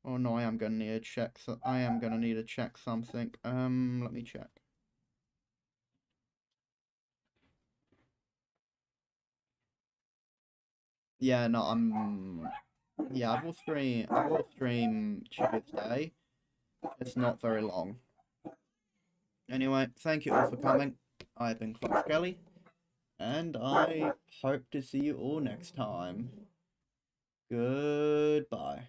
A: Oh no, I am gonna need to check. I am gonna need to check something. Let me check. Yeah, no, yeah, I will stream Tuesday. It's not very long. Anyway, thank you all for coming. I've been clutchskelly, and I hope to see you all next time. Goodbye.